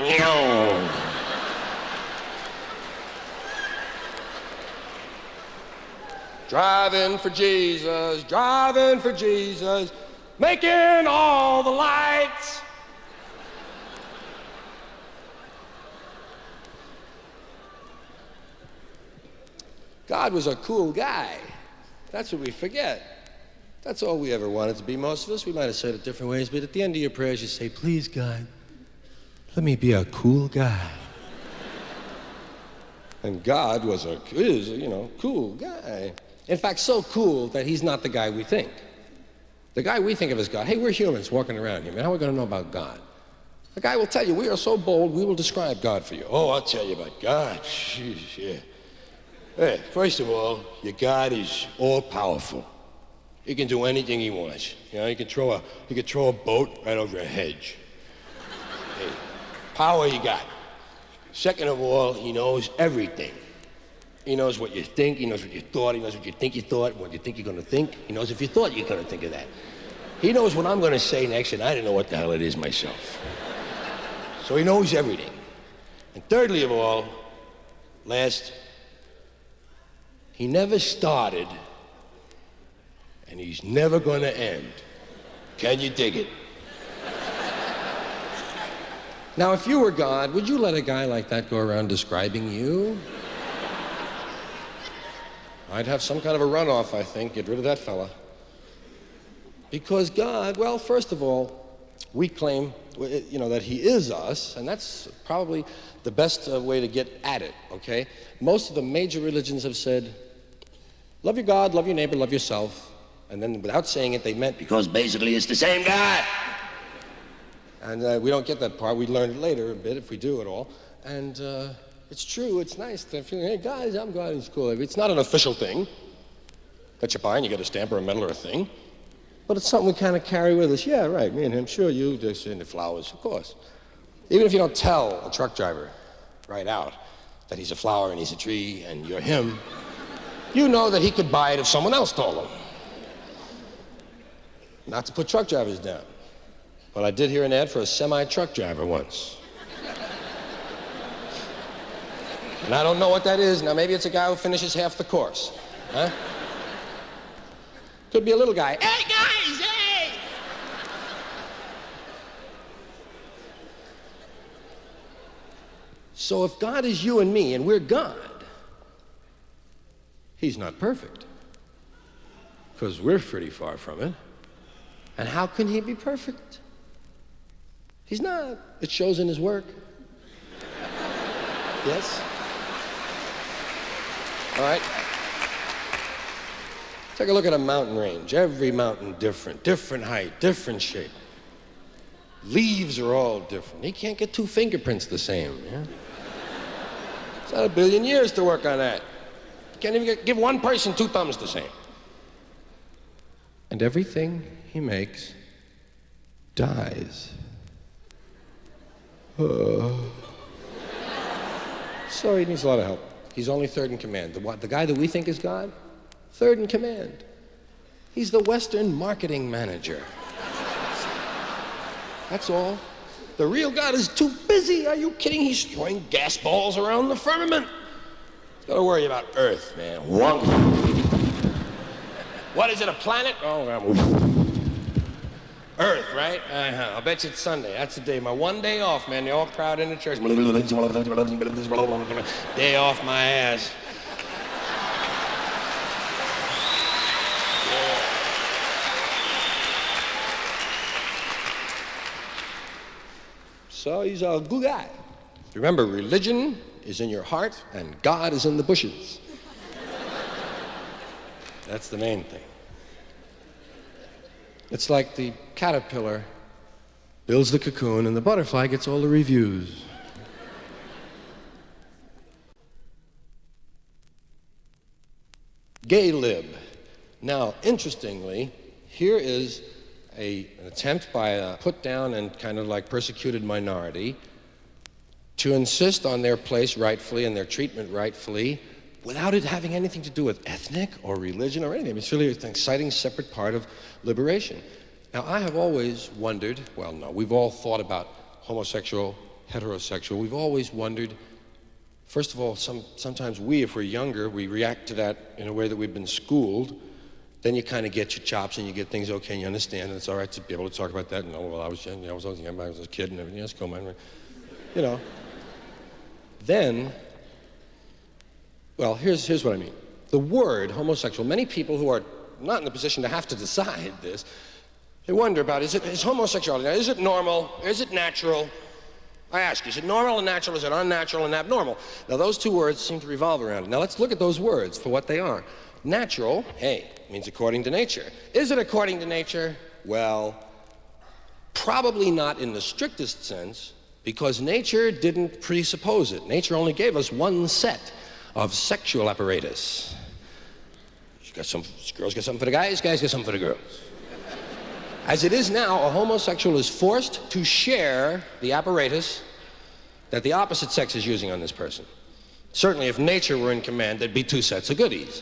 Driving for Jesus, making all the lights. God was a cool guy. That's what we forget. That's all we ever wanted to be, most of us. We might have said it different ways, but at the end of your prayers, you say, please, God, let me be a cool guy. And God is a cool guy. In fact, so cool that he's not the guy we think. The guy we think of as God, hey, we're humans walking around here, man. How are we going to know about God? The guy will tell you, we are so bold, we will describe God for you. Oh, I'll tell you about God. Jeez, yeah. Hey, first of all, your God is all-powerful. He can do anything he wants. You know, he can throw a boat right over a hedge. Hey, power you got. Second of all, he knows everything. He knows what you think, he knows what you thought, he knows what you think you thought, what you think you're gonna think. He knows if you thought you're gonna think of that. He knows what I'm gonna say next, and I don't know what the hell it is myself. So he knows everything. And thirdly of all, last, he never started, and he's never gonna end. Can you dig it? Now, if you were God, would you let a guy like that go around describing you? I'd have some kind of a runoff, I think, get rid of that fella. Because God, well, first of all, we claim, you know, that he is us, and that's probably the best way to get at it, okay? Most of the major religions have said, love your God, love your neighbor, love yourself. And then without saying it, they meant, because basically it's the same God. And we don't get that part. We learn it later a bit, if we do at all. And it's true, it's nice to feel, hey guys, I'm God, it's cool. It's not an official thing that you buy and you get a stamp or a medal or a thing. But it's something we kind of carry with us. Yeah, right, me and him, sure, you, just in the flowers, of course. Even if you don't tell a truck driver right out that he's a flower and he's a tree and you're him, you know that he could buy it if someone else told him. Not to put truck drivers down, but I did hear an ad for a semi-truck driver once. And I don't know what that is. Now, maybe it's a guy who finishes half the course, huh? Could be a little guy. Hey, guys, hey! So if God is you and me, and we're God, he's not perfect, because we're pretty far from it. And how can he be perfect? He's not. It shows in his work. Yes? All right. Take a look at a mountain range. Every mountain different. Different height, different shape. Leaves are all different. He can't get two fingerprints the same. Yeah? It's not 1 billion years to work on that. You can't even give one person two thumbs the same. And everything he makes dies. So he needs a lot of help. He's only third in command. The guy that we think is God, third in command. He's the Western marketing manager. That's all. The real God is too busy. Are you kidding? He's throwing gas balls around the firmament. He's got to worry about Earth, man. What is it, a planet? Oh, Earth, right? I'll bet you it's Sunday. That's the day. My one day off, man. They all crowd into church. Day off my ass. Yeah. So he's a good guy. Remember, religion is in your heart and God is in the bushes. That's the main thing. It's like the caterpillar builds the cocoon and the butterfly gets all the reviews. Gay lib. Now, interestingly, here is an attempt by a put down and kind of like persecuted minority to insist on their place rightfully and their treatment rightfully without it having anything to do with ethnic or religion or anything. It's really an exciting separate part of liberation. Now, I have always wondered, well, no, we've all thought about homosexual, heterosexual. We've always wondered, first of all, sometimes we, if we're younger, we react to that in a way that we've been schooled. Then you kind of get your chops and you get things okay and you understand, and it's all right to be able to talk about that. And, oh, well, I was young, I was a kid and everything else, go, man. You know. Then, well, here's what I mean. The word homosexual, many people who are not in a position to have to decide this, they wonder about, is homosexuality, is it normal, is it natural? I ask you, is it normal and natural, is it unnatural and abnormal? Now those two words seem to revolve around it. Now let's look at those words for what they are. Natural, hey, means according to nature. Is it according to nature? Well, probably not in the strictest sense, because nature didn't presuppose it. Nature only gave us one set of sexual apparatus. Girls get something for the guys get something for the girls. As it is now, a homosexual is forced to share the apparatus that the opposite sex is using on this person. Certainly, if nature were in command, there'd be two sets of goodies.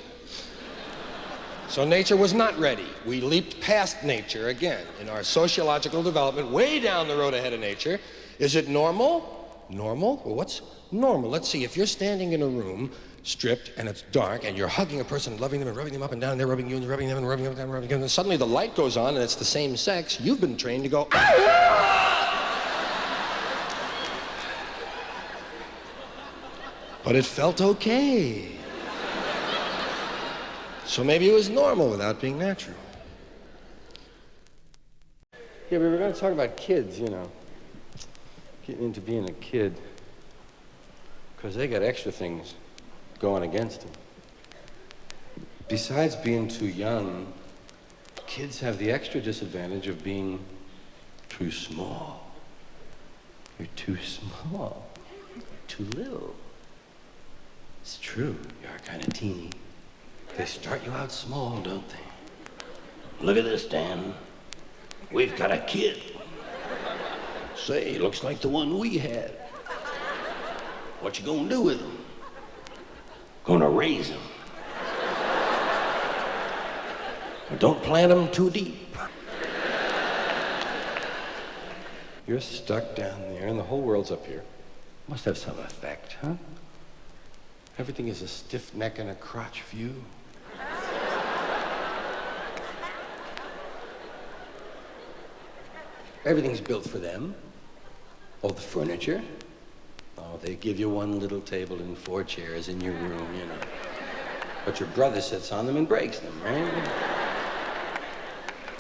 So nature was not ready. We leaped past nature again in our sociological development, way down the road ahead of nature. Is it normal? Normal? Well, what's normal? Let's see, if you're standing in a room, stripped, and it's dark, and you're hugging a person and loving them and rubbing them up and down, and they're rubbing you and rubbing them and rubbing them down, rubbing them, and suddenly the light goes on and it's the same sex, you've been trained to go, but it felt okay. So maybe it was normal without being natural. Yeah, we were going to talk about kids, you know. Getting into being a kid. Because they got extra things going against them. Besides being too young, kids have the extra disadvantage of being too small. You're too small. Too little. It's true, you are kind of teeny. They start you out small, don't they? Look at this, Dan. We've got a kid. Say, looks like the one we had. What you gonna do with him? Gonna raise him. But don't plant him too deep. You're stuck down there and the whole world's up here. Must have some effect, huh? Everything is a stiff neck and a crotch view. Everything's built for them. All the furniture. Oh, they give you one little table and 4 chairs in your room, you know. But your brother sits on them and breaks them, right?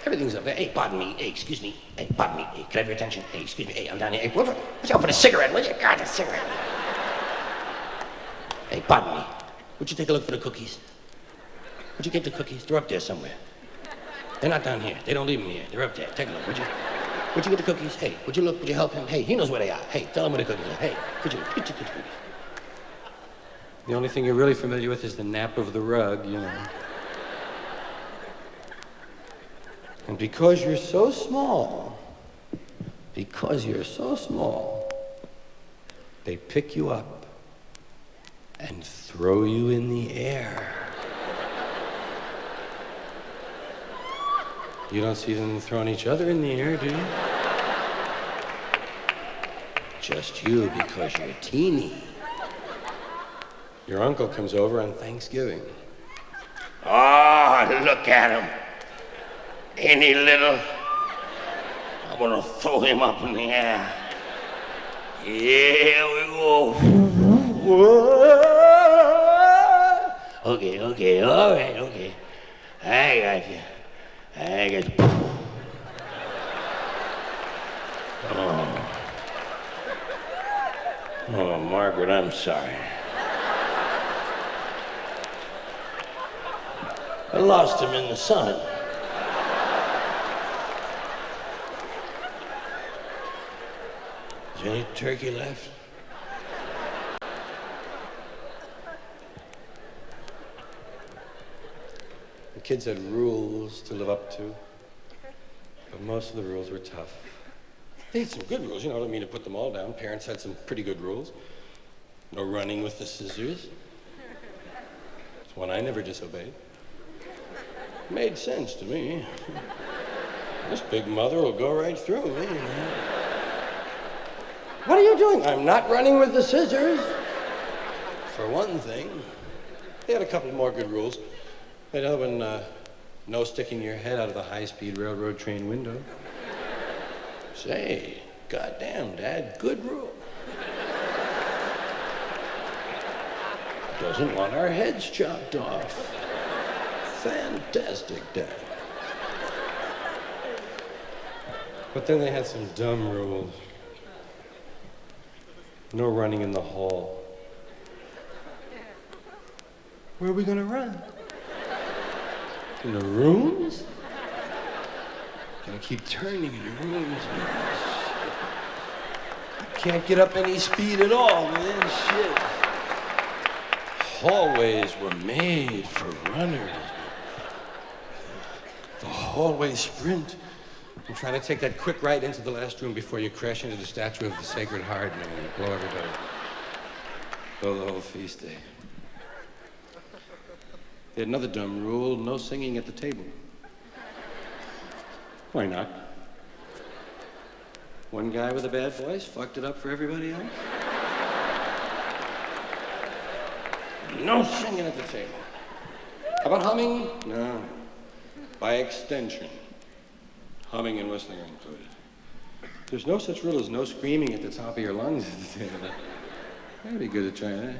Everything's up there. Hey, pardon me. Hey, excuse me. Hey, pardon me. Hey, can I have your attention? Hey, excuse me. Hey, I'm down here. Hey, watch out for the cigarette, will you? God, the cigarette. Hey, pardon me. Would you take a look for the cookies? Would you get the cookies? They're up there somewhere. They're not down here. They don't leave them here. They're up there. Take a look, would you? Would you get the cookies? Hey, would you look? Would you help him? Hey, he knows where they are. Hey, tell him where the cookies are. Hey, would you get the cookies? The only thing you're really familiar with is the nap of the rug, you know. And because you're so small, they pick you up and throw you in the air. You don't see them throwing each other in the air, do you? Just you, because you're teeny. Your uncle comes over on Thanksgiving. Oh, look at him. Ain't he little? I'm gonna throw him up in the air. Here we go. Okay, all right, okay. I got you. Oh, Margaret, I'm sorry. I lost him in the sun. Is there any turkey left? The kids had rules to live up to, but most of the rules were tough. They had some good rules, you know, I don't mean to put them all down. Parents had some pretty good rules. No running with the scissors. It's one I never disobeyed. Made sense to me. This big mother will go right through me. What are you doing? I'm not running with the scissors. For one thing. They had a couple more good rules. They had another one, no sticking your head out of the high-speed railroad train window. Say, goddamn, Dad, good rule. Doesn't want our heads chopped off. Fantastic, Dad. But then they had some dumb rules. No running in the hall. Where are we gonna run? In the rooms? Gotta keep turning in the rooms, man. Can't get up any speed at all, man. Shit. Hallways were made for runners. The hallway sprint. I'm trying to take that quick right into the last room before you crash into the statue of the Sacred Heart, man. You blow everybody. Blow the whole feast day. They had another dumb rule, no singing at the table. Why not? One guy with a bad voice fucked it up for everybody else. No singing at the table. How about humming? No. By extension, humming and whistling are included. There's no such rule as no screaming at the top of your lungs at the table. That'd be good to try that.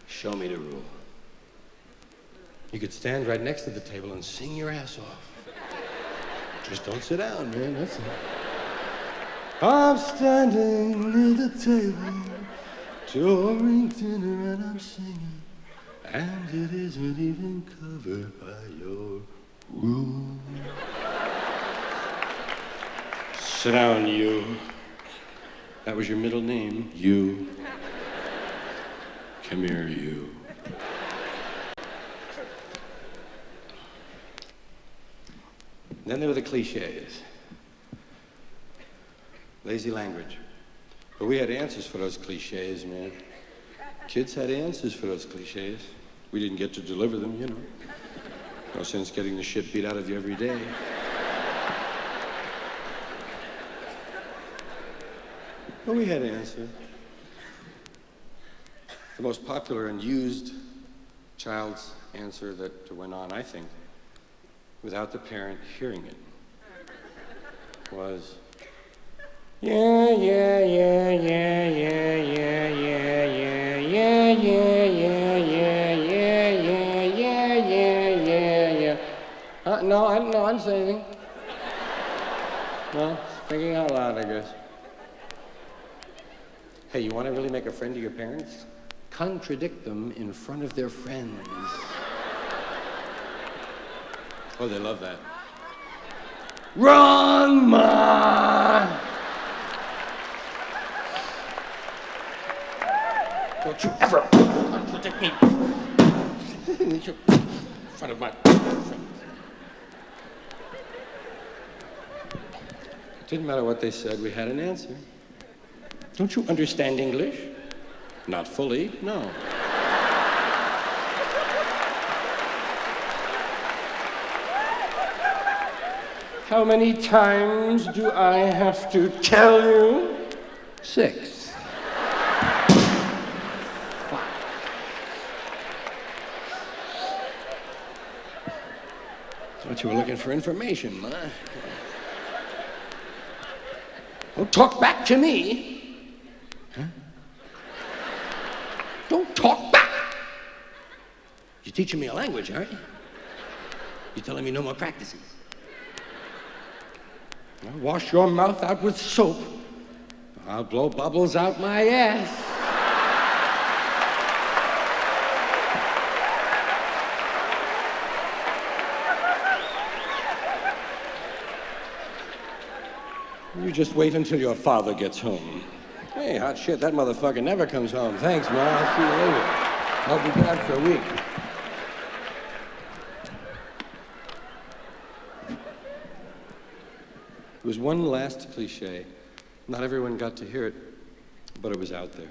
Show me the rule. You could stand right next to the table and sing your ass off. Just don't sit down, man, that's it. I'm standing near the table, during dinner and I'm singing, and it isn't even covered by your rule. Sit down, you. That was your middle name, you. Come here, you. Then there were the clichés. Lazy language. But we had answers for those clichés, man. Kids had answers for those clichés. We didn't get to deliver them, you know. No sense getting the shit beat out of you every day. But we had answers. The most popular and used child's answer that went on, I think, without the parent hearing it, was, yeah, yeah, yeah, yeah, yeah, yeah, yeah, yeah, yeah, yeah, yeah, yeah, yeah, yeah, yeah, yeah, yeah. No, I didn't say anything. No, thinking out loud, I guess. Hey, you want to really make a friend of your parents? Contradict them in front of their friends. Oh, they love that. Wrong, Ma! Don't you ever contradict me in front of my friends. It didn't matter what they said, we had an answer. Don't you understand English? Not fully, no. How many times do I have to tell you? 6. 5. Thought you were looking for information, Ma. Don't talk back to me. Huh? Don't talk back. You're teaching me a language, aren't you? You're telling me no more practices. I'll wash your mouth out with soap. I'll blow bubbles out my ass. You just wait until your father gets home. Hey, hot shit, that motherfucker never comes home. Thanks, Ma. I'll see you later. I'll be back for a week. There was one last cliche. Not everyone got to hear it, but it was out there.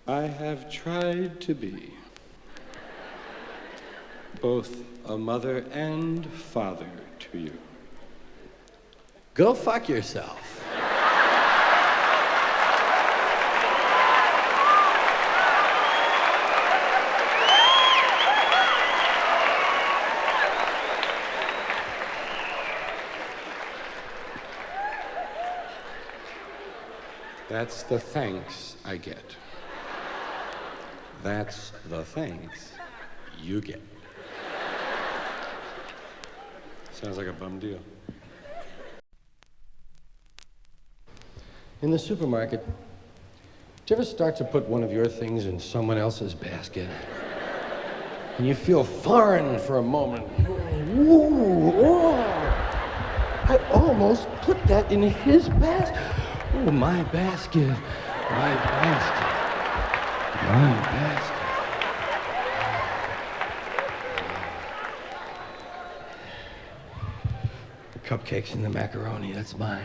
I have tried to be both a mother and father to you. Go fuck yourself. That's the thanks I get. That's the thanks you get. Sounds like a bum deal. In the supermarket, did you ever start to put one of your things in someone else's basket? And you feel foreign for a moment. Ooh, oh. I almost put that in his basket. Oh, my basket. My basket. My basket. The cupcakes and the macaroni, that's mine.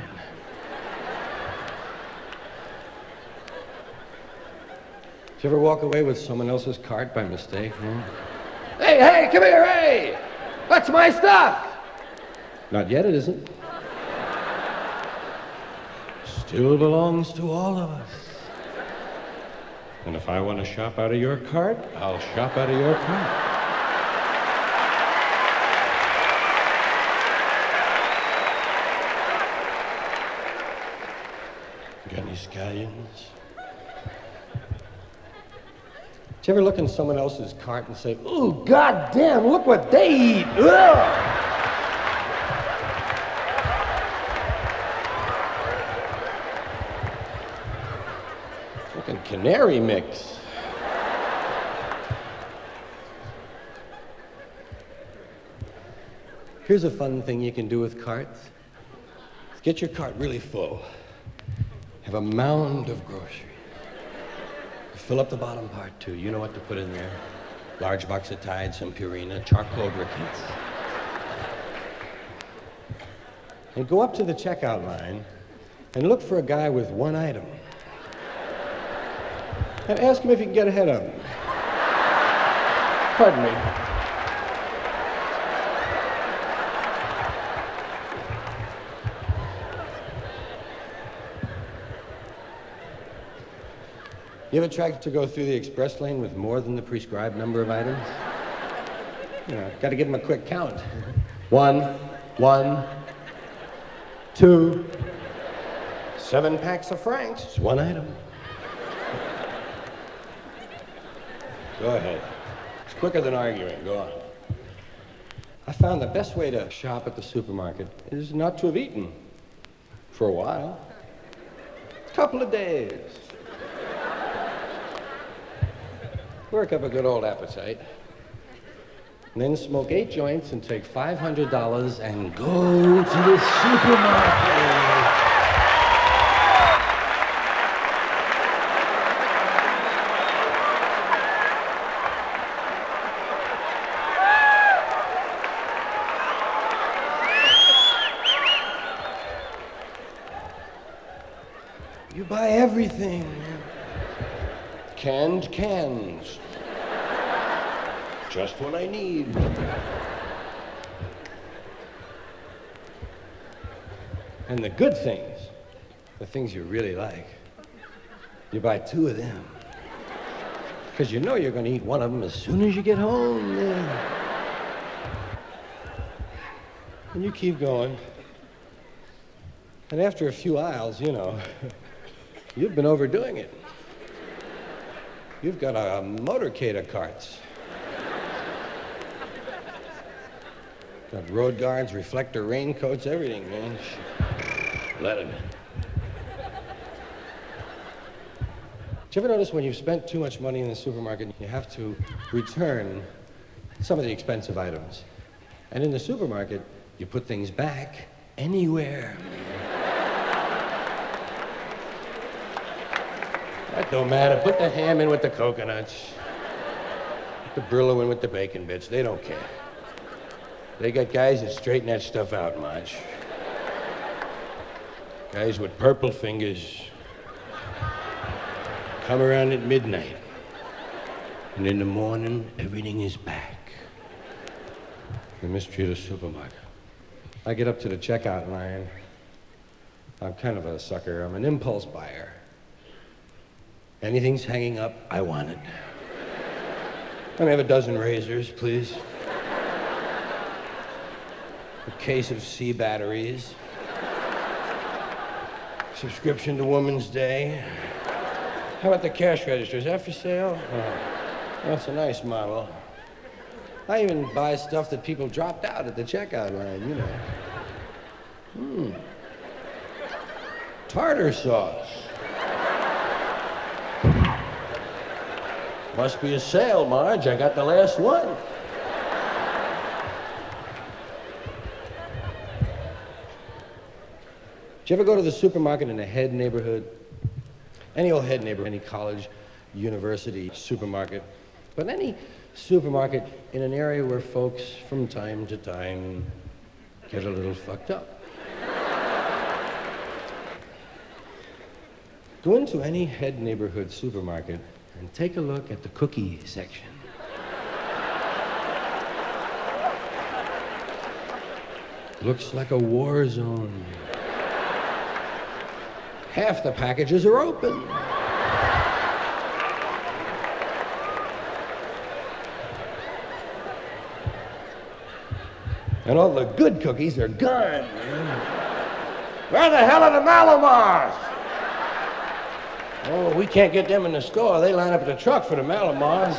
Did you ever walk away with someone else's cart by mistake? Hey, hey, come here, hey! That's my stuff! Not yet, it isn't. Still belongs to all of us. And if I want to shop out of your cart, I'll shop out of your cart. Got any scallions? Did you ever look in someone else's cart and say, ooh, goddamn, look what they eat, ugh! Fucking canary mix. Here's a fun thing you can do with carts. Get your cart really full. Have a mound of groceries. Fill up the bottom part, too. You know what to put in there. Large box of Tide, some Purina, charcoal briquettes. And go up to the checkout line and look for a guy with one item. And ask him if you can get ahead of him. Pardon me. You ever tried to go through the express lane with more than the prescribed number of items? You know, got to give them a quick count. 1, 2, 7 packs of Franks. It's one item. Go ahead. It's quicker than arguing. Go on. I found the best way to shop at the supermarket is not to have eaten for a while. A couple of days. Work up a good old appetite. And then smoke 8 joints and take $500 and go to the supermarket. You buy everything. Canned cans. Just what I need. And the good things, the things you really like, you buy 2 of them. Because you know you're going to eat one of them as soon as you get home. Yeah. And you keep going. And after a few aisles, you know, you've been overdoing it. You've got a motorcade of carts. Got road guards, reflector raincoats, everything, man. Let them in. Did you ever notice when you've spent too much money in the supermarket, you have to return some of the expensive items? And in the supermarket, you put things back anywhere. That don't matter. Put the ham in with the coconuts. Put the Brillo in with the bacon bits. They don't care. They got guys that straighten that stuff out, Marge. Guys with purple fingers come around at midnight, and in the morning, everything is back. The mystery of the supermarket. I get up to the checkout line. I'm kind of a sucker. I'm an impulse buyer. Anything's hanging up, I want it. Let me have a dozen razors, please. A case of C batteries. Subscription to Woman's Day. How about the cash register? Is that for sale? Oh, that's a nice model. I even buy stuff that people dropped out at the checkout line, you know. Tartar sauce. Must be a sale, Marge. I got the last one. Did you ever go to the supermarket in a head neighborhood? Any old head neighborhood, any college, university supermarket, but any supermarket in an area where folks from time to time get a little fucked up. Go into any head neighborhood supermarket and take a look at the cookie section. Looks like a war zone. Half the packages are open. And all the good cookies are gone, man. Where the hell are the Malamars? Oh, we can't get them in the store. They line up at the truck for the Malamars.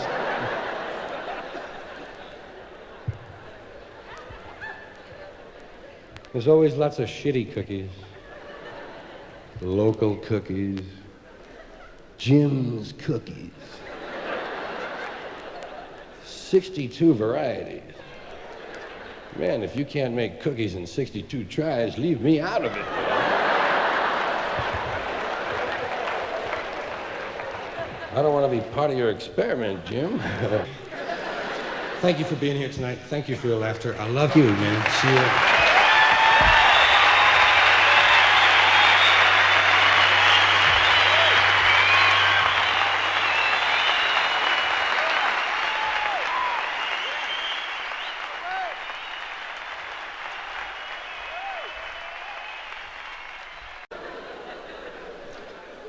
There's always lots of shitty cookies. Local cookies. Jim's cookies. 62 varieties. Man, if you can't make cookies in 62 tries, leave me out of it. I don't want to be part of your experiment, Jim. Thank you for being here tonight. Thank you for your laughter. I love you, man. See you.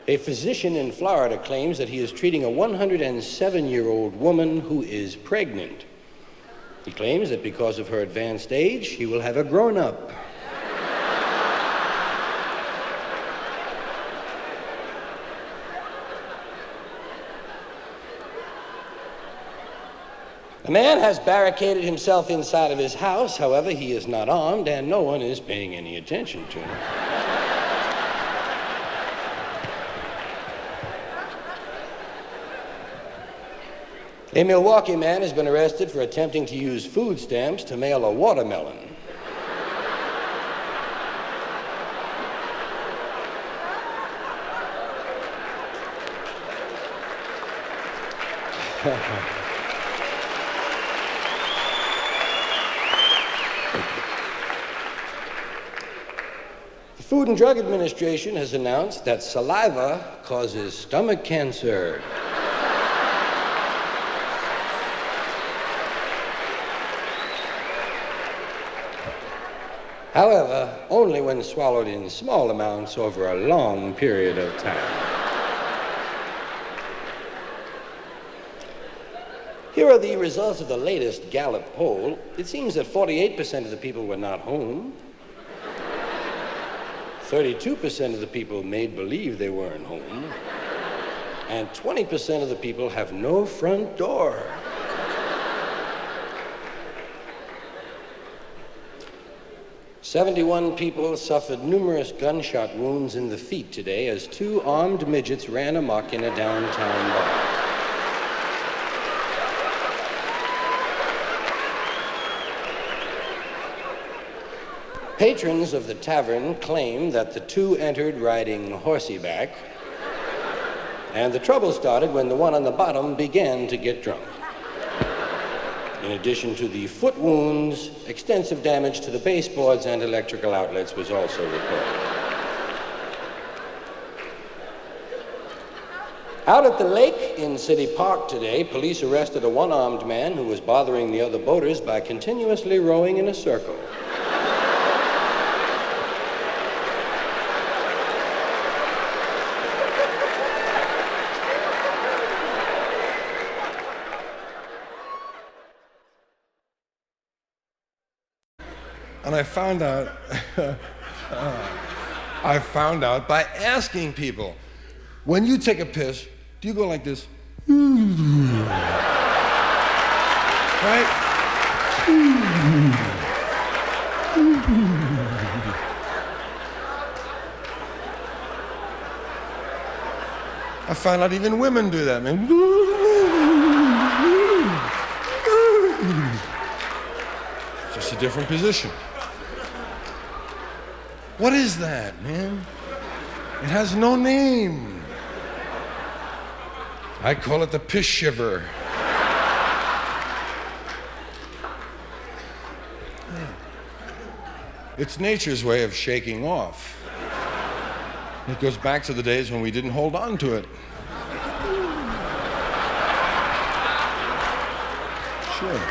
A physician in Florida claims that he is treating a 107-year-old woman who is pregnant. He claims that because of her advanced age, he will have a grown-up. The man has barricaded himself inside of his house. However, he is not armed, and no one is paying any attention to him. A Milwaukee man has been arrested for attempting to use food stamps to mail a watermelon. The Food and Drug Administration has announced that saliva causes stomach cancer. However, only when swallowed in small amounts over a long period of time. Here are the results of the latest Gallup poll. It seems that 48% of the people were not home. 32% of the people made believe they weren't home. And 20% of the people have no front door. "71 people suffered numerous gunshot wounds in the feet today as two armed midgets ran amok in a downtown bar. Patrons of the tavern claim that the two entered riding horseback, and the trouble started when the one on the bottom began to get drunk. In addition to the foot wounds, extensive damage to the baseboards and electrical outlets was also reported. Out at the lake in City Park today, police arrested a one-armed man who was bothering the other boaters by continuously rowing in a circle. And I found out by asking people, when you take a piss, do you go like this? Right? I found out even women do that, man. a different position. What is that, man? It has no name. I call it the Piss Shiver. It's nature's way of shaking off. It goes back to the days when we didn't hold on to it. Sure.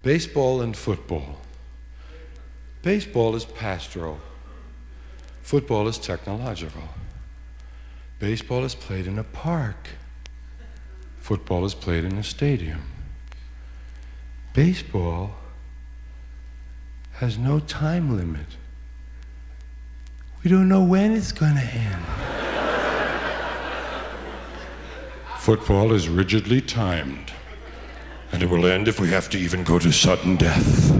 Baseball and football. Baseball is pastoral. Football is technological. Baseball is played in a park. Football is played in a stadium. Baseball has no time limit. We don't know when it's going to end. Football is rigidly timed, and it will end if we have to even go to sudden death.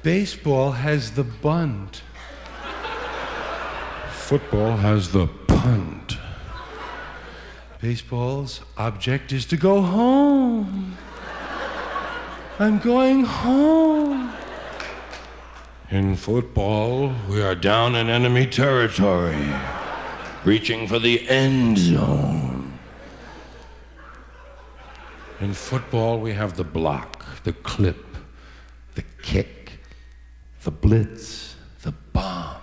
Baseball has the bunt. Football has the punt. Baseball's object is to go home. I'm going home. In football, we are down in enemy territory, reaching for the end zone. In football, we have the block, the clip, the kick, the blitz, the bomb,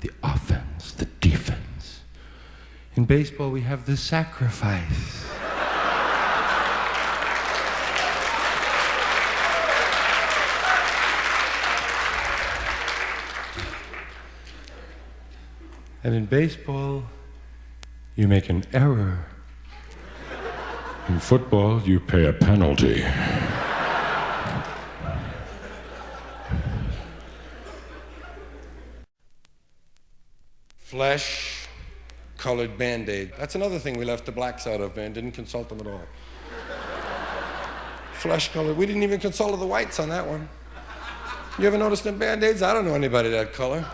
the offense, the defense. In baseball, we have the sacrifice. And in baseball, you make an error. In football, you pay a penalty. Flesh-colored Band-Aid. That's another thing we left the blacks out of, man. Didn't consult them at all. Flesh-colored. We didn't even consult with the whites on that one. You ever noticed them Band-Aids? I don't know anybody that color.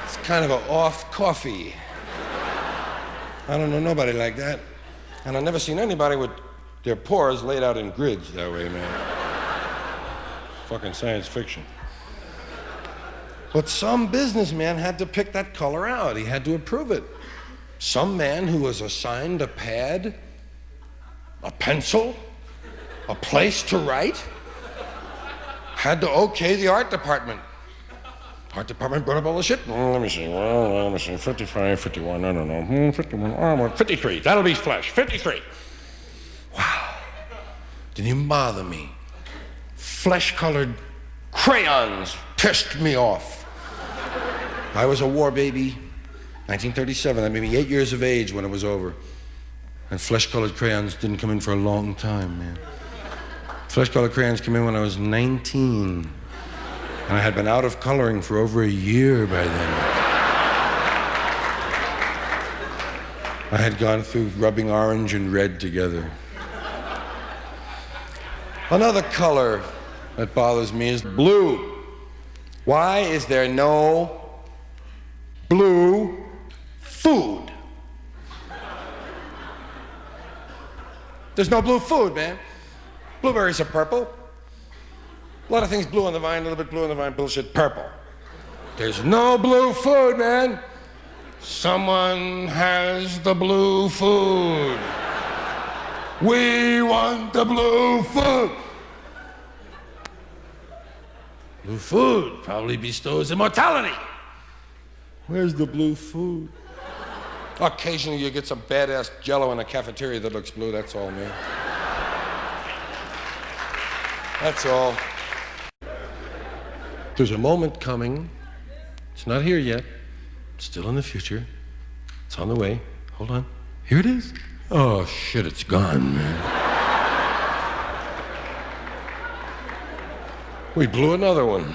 It's kind of a off coffee. I don't know nobody like that. And I've never seen anybody with their pores laid out in grids that way, man. Fucking science fiction. But some businessman had to pick that color out. He had to approve it. Some man who was assigned a pad, a pencil, a place to write, had to okay the art department. Art department brought up all the shit. Let me see. 55, 51, I don't know. 51, 53. That'll be flesh. 53. Wow. Didn't even bother me. Flesh-colored crayons pissed me off. I was a war baby. 1937. I made me 8 years of age when it was over. And flesh-colored crayons didn't come in for a long time, man. Flesh-colored crayons came in when I was 19. And I had been out of coloring for over a year by then. I had gone through rubbing orange and red together. Another color that bothers me is blue. Why is there no blue food? There's no blue food, man. Blueberries are purple. A lot of things blue on the vine, a little bit blue on the vine, bullshit, purple. There's no blue food, man. Someone has the blue food. We want the blue food. Blue food probably bestows immortality. Where's the blue food? Occasionally you get some badass jello in a cafeteria that looks blue, that's all, man. That's all. There's a moment coming. It's not here yet. It's still in the future. It's on the way. Hold on. Here it is. Oh, shit, it's gone, man. We blew another one.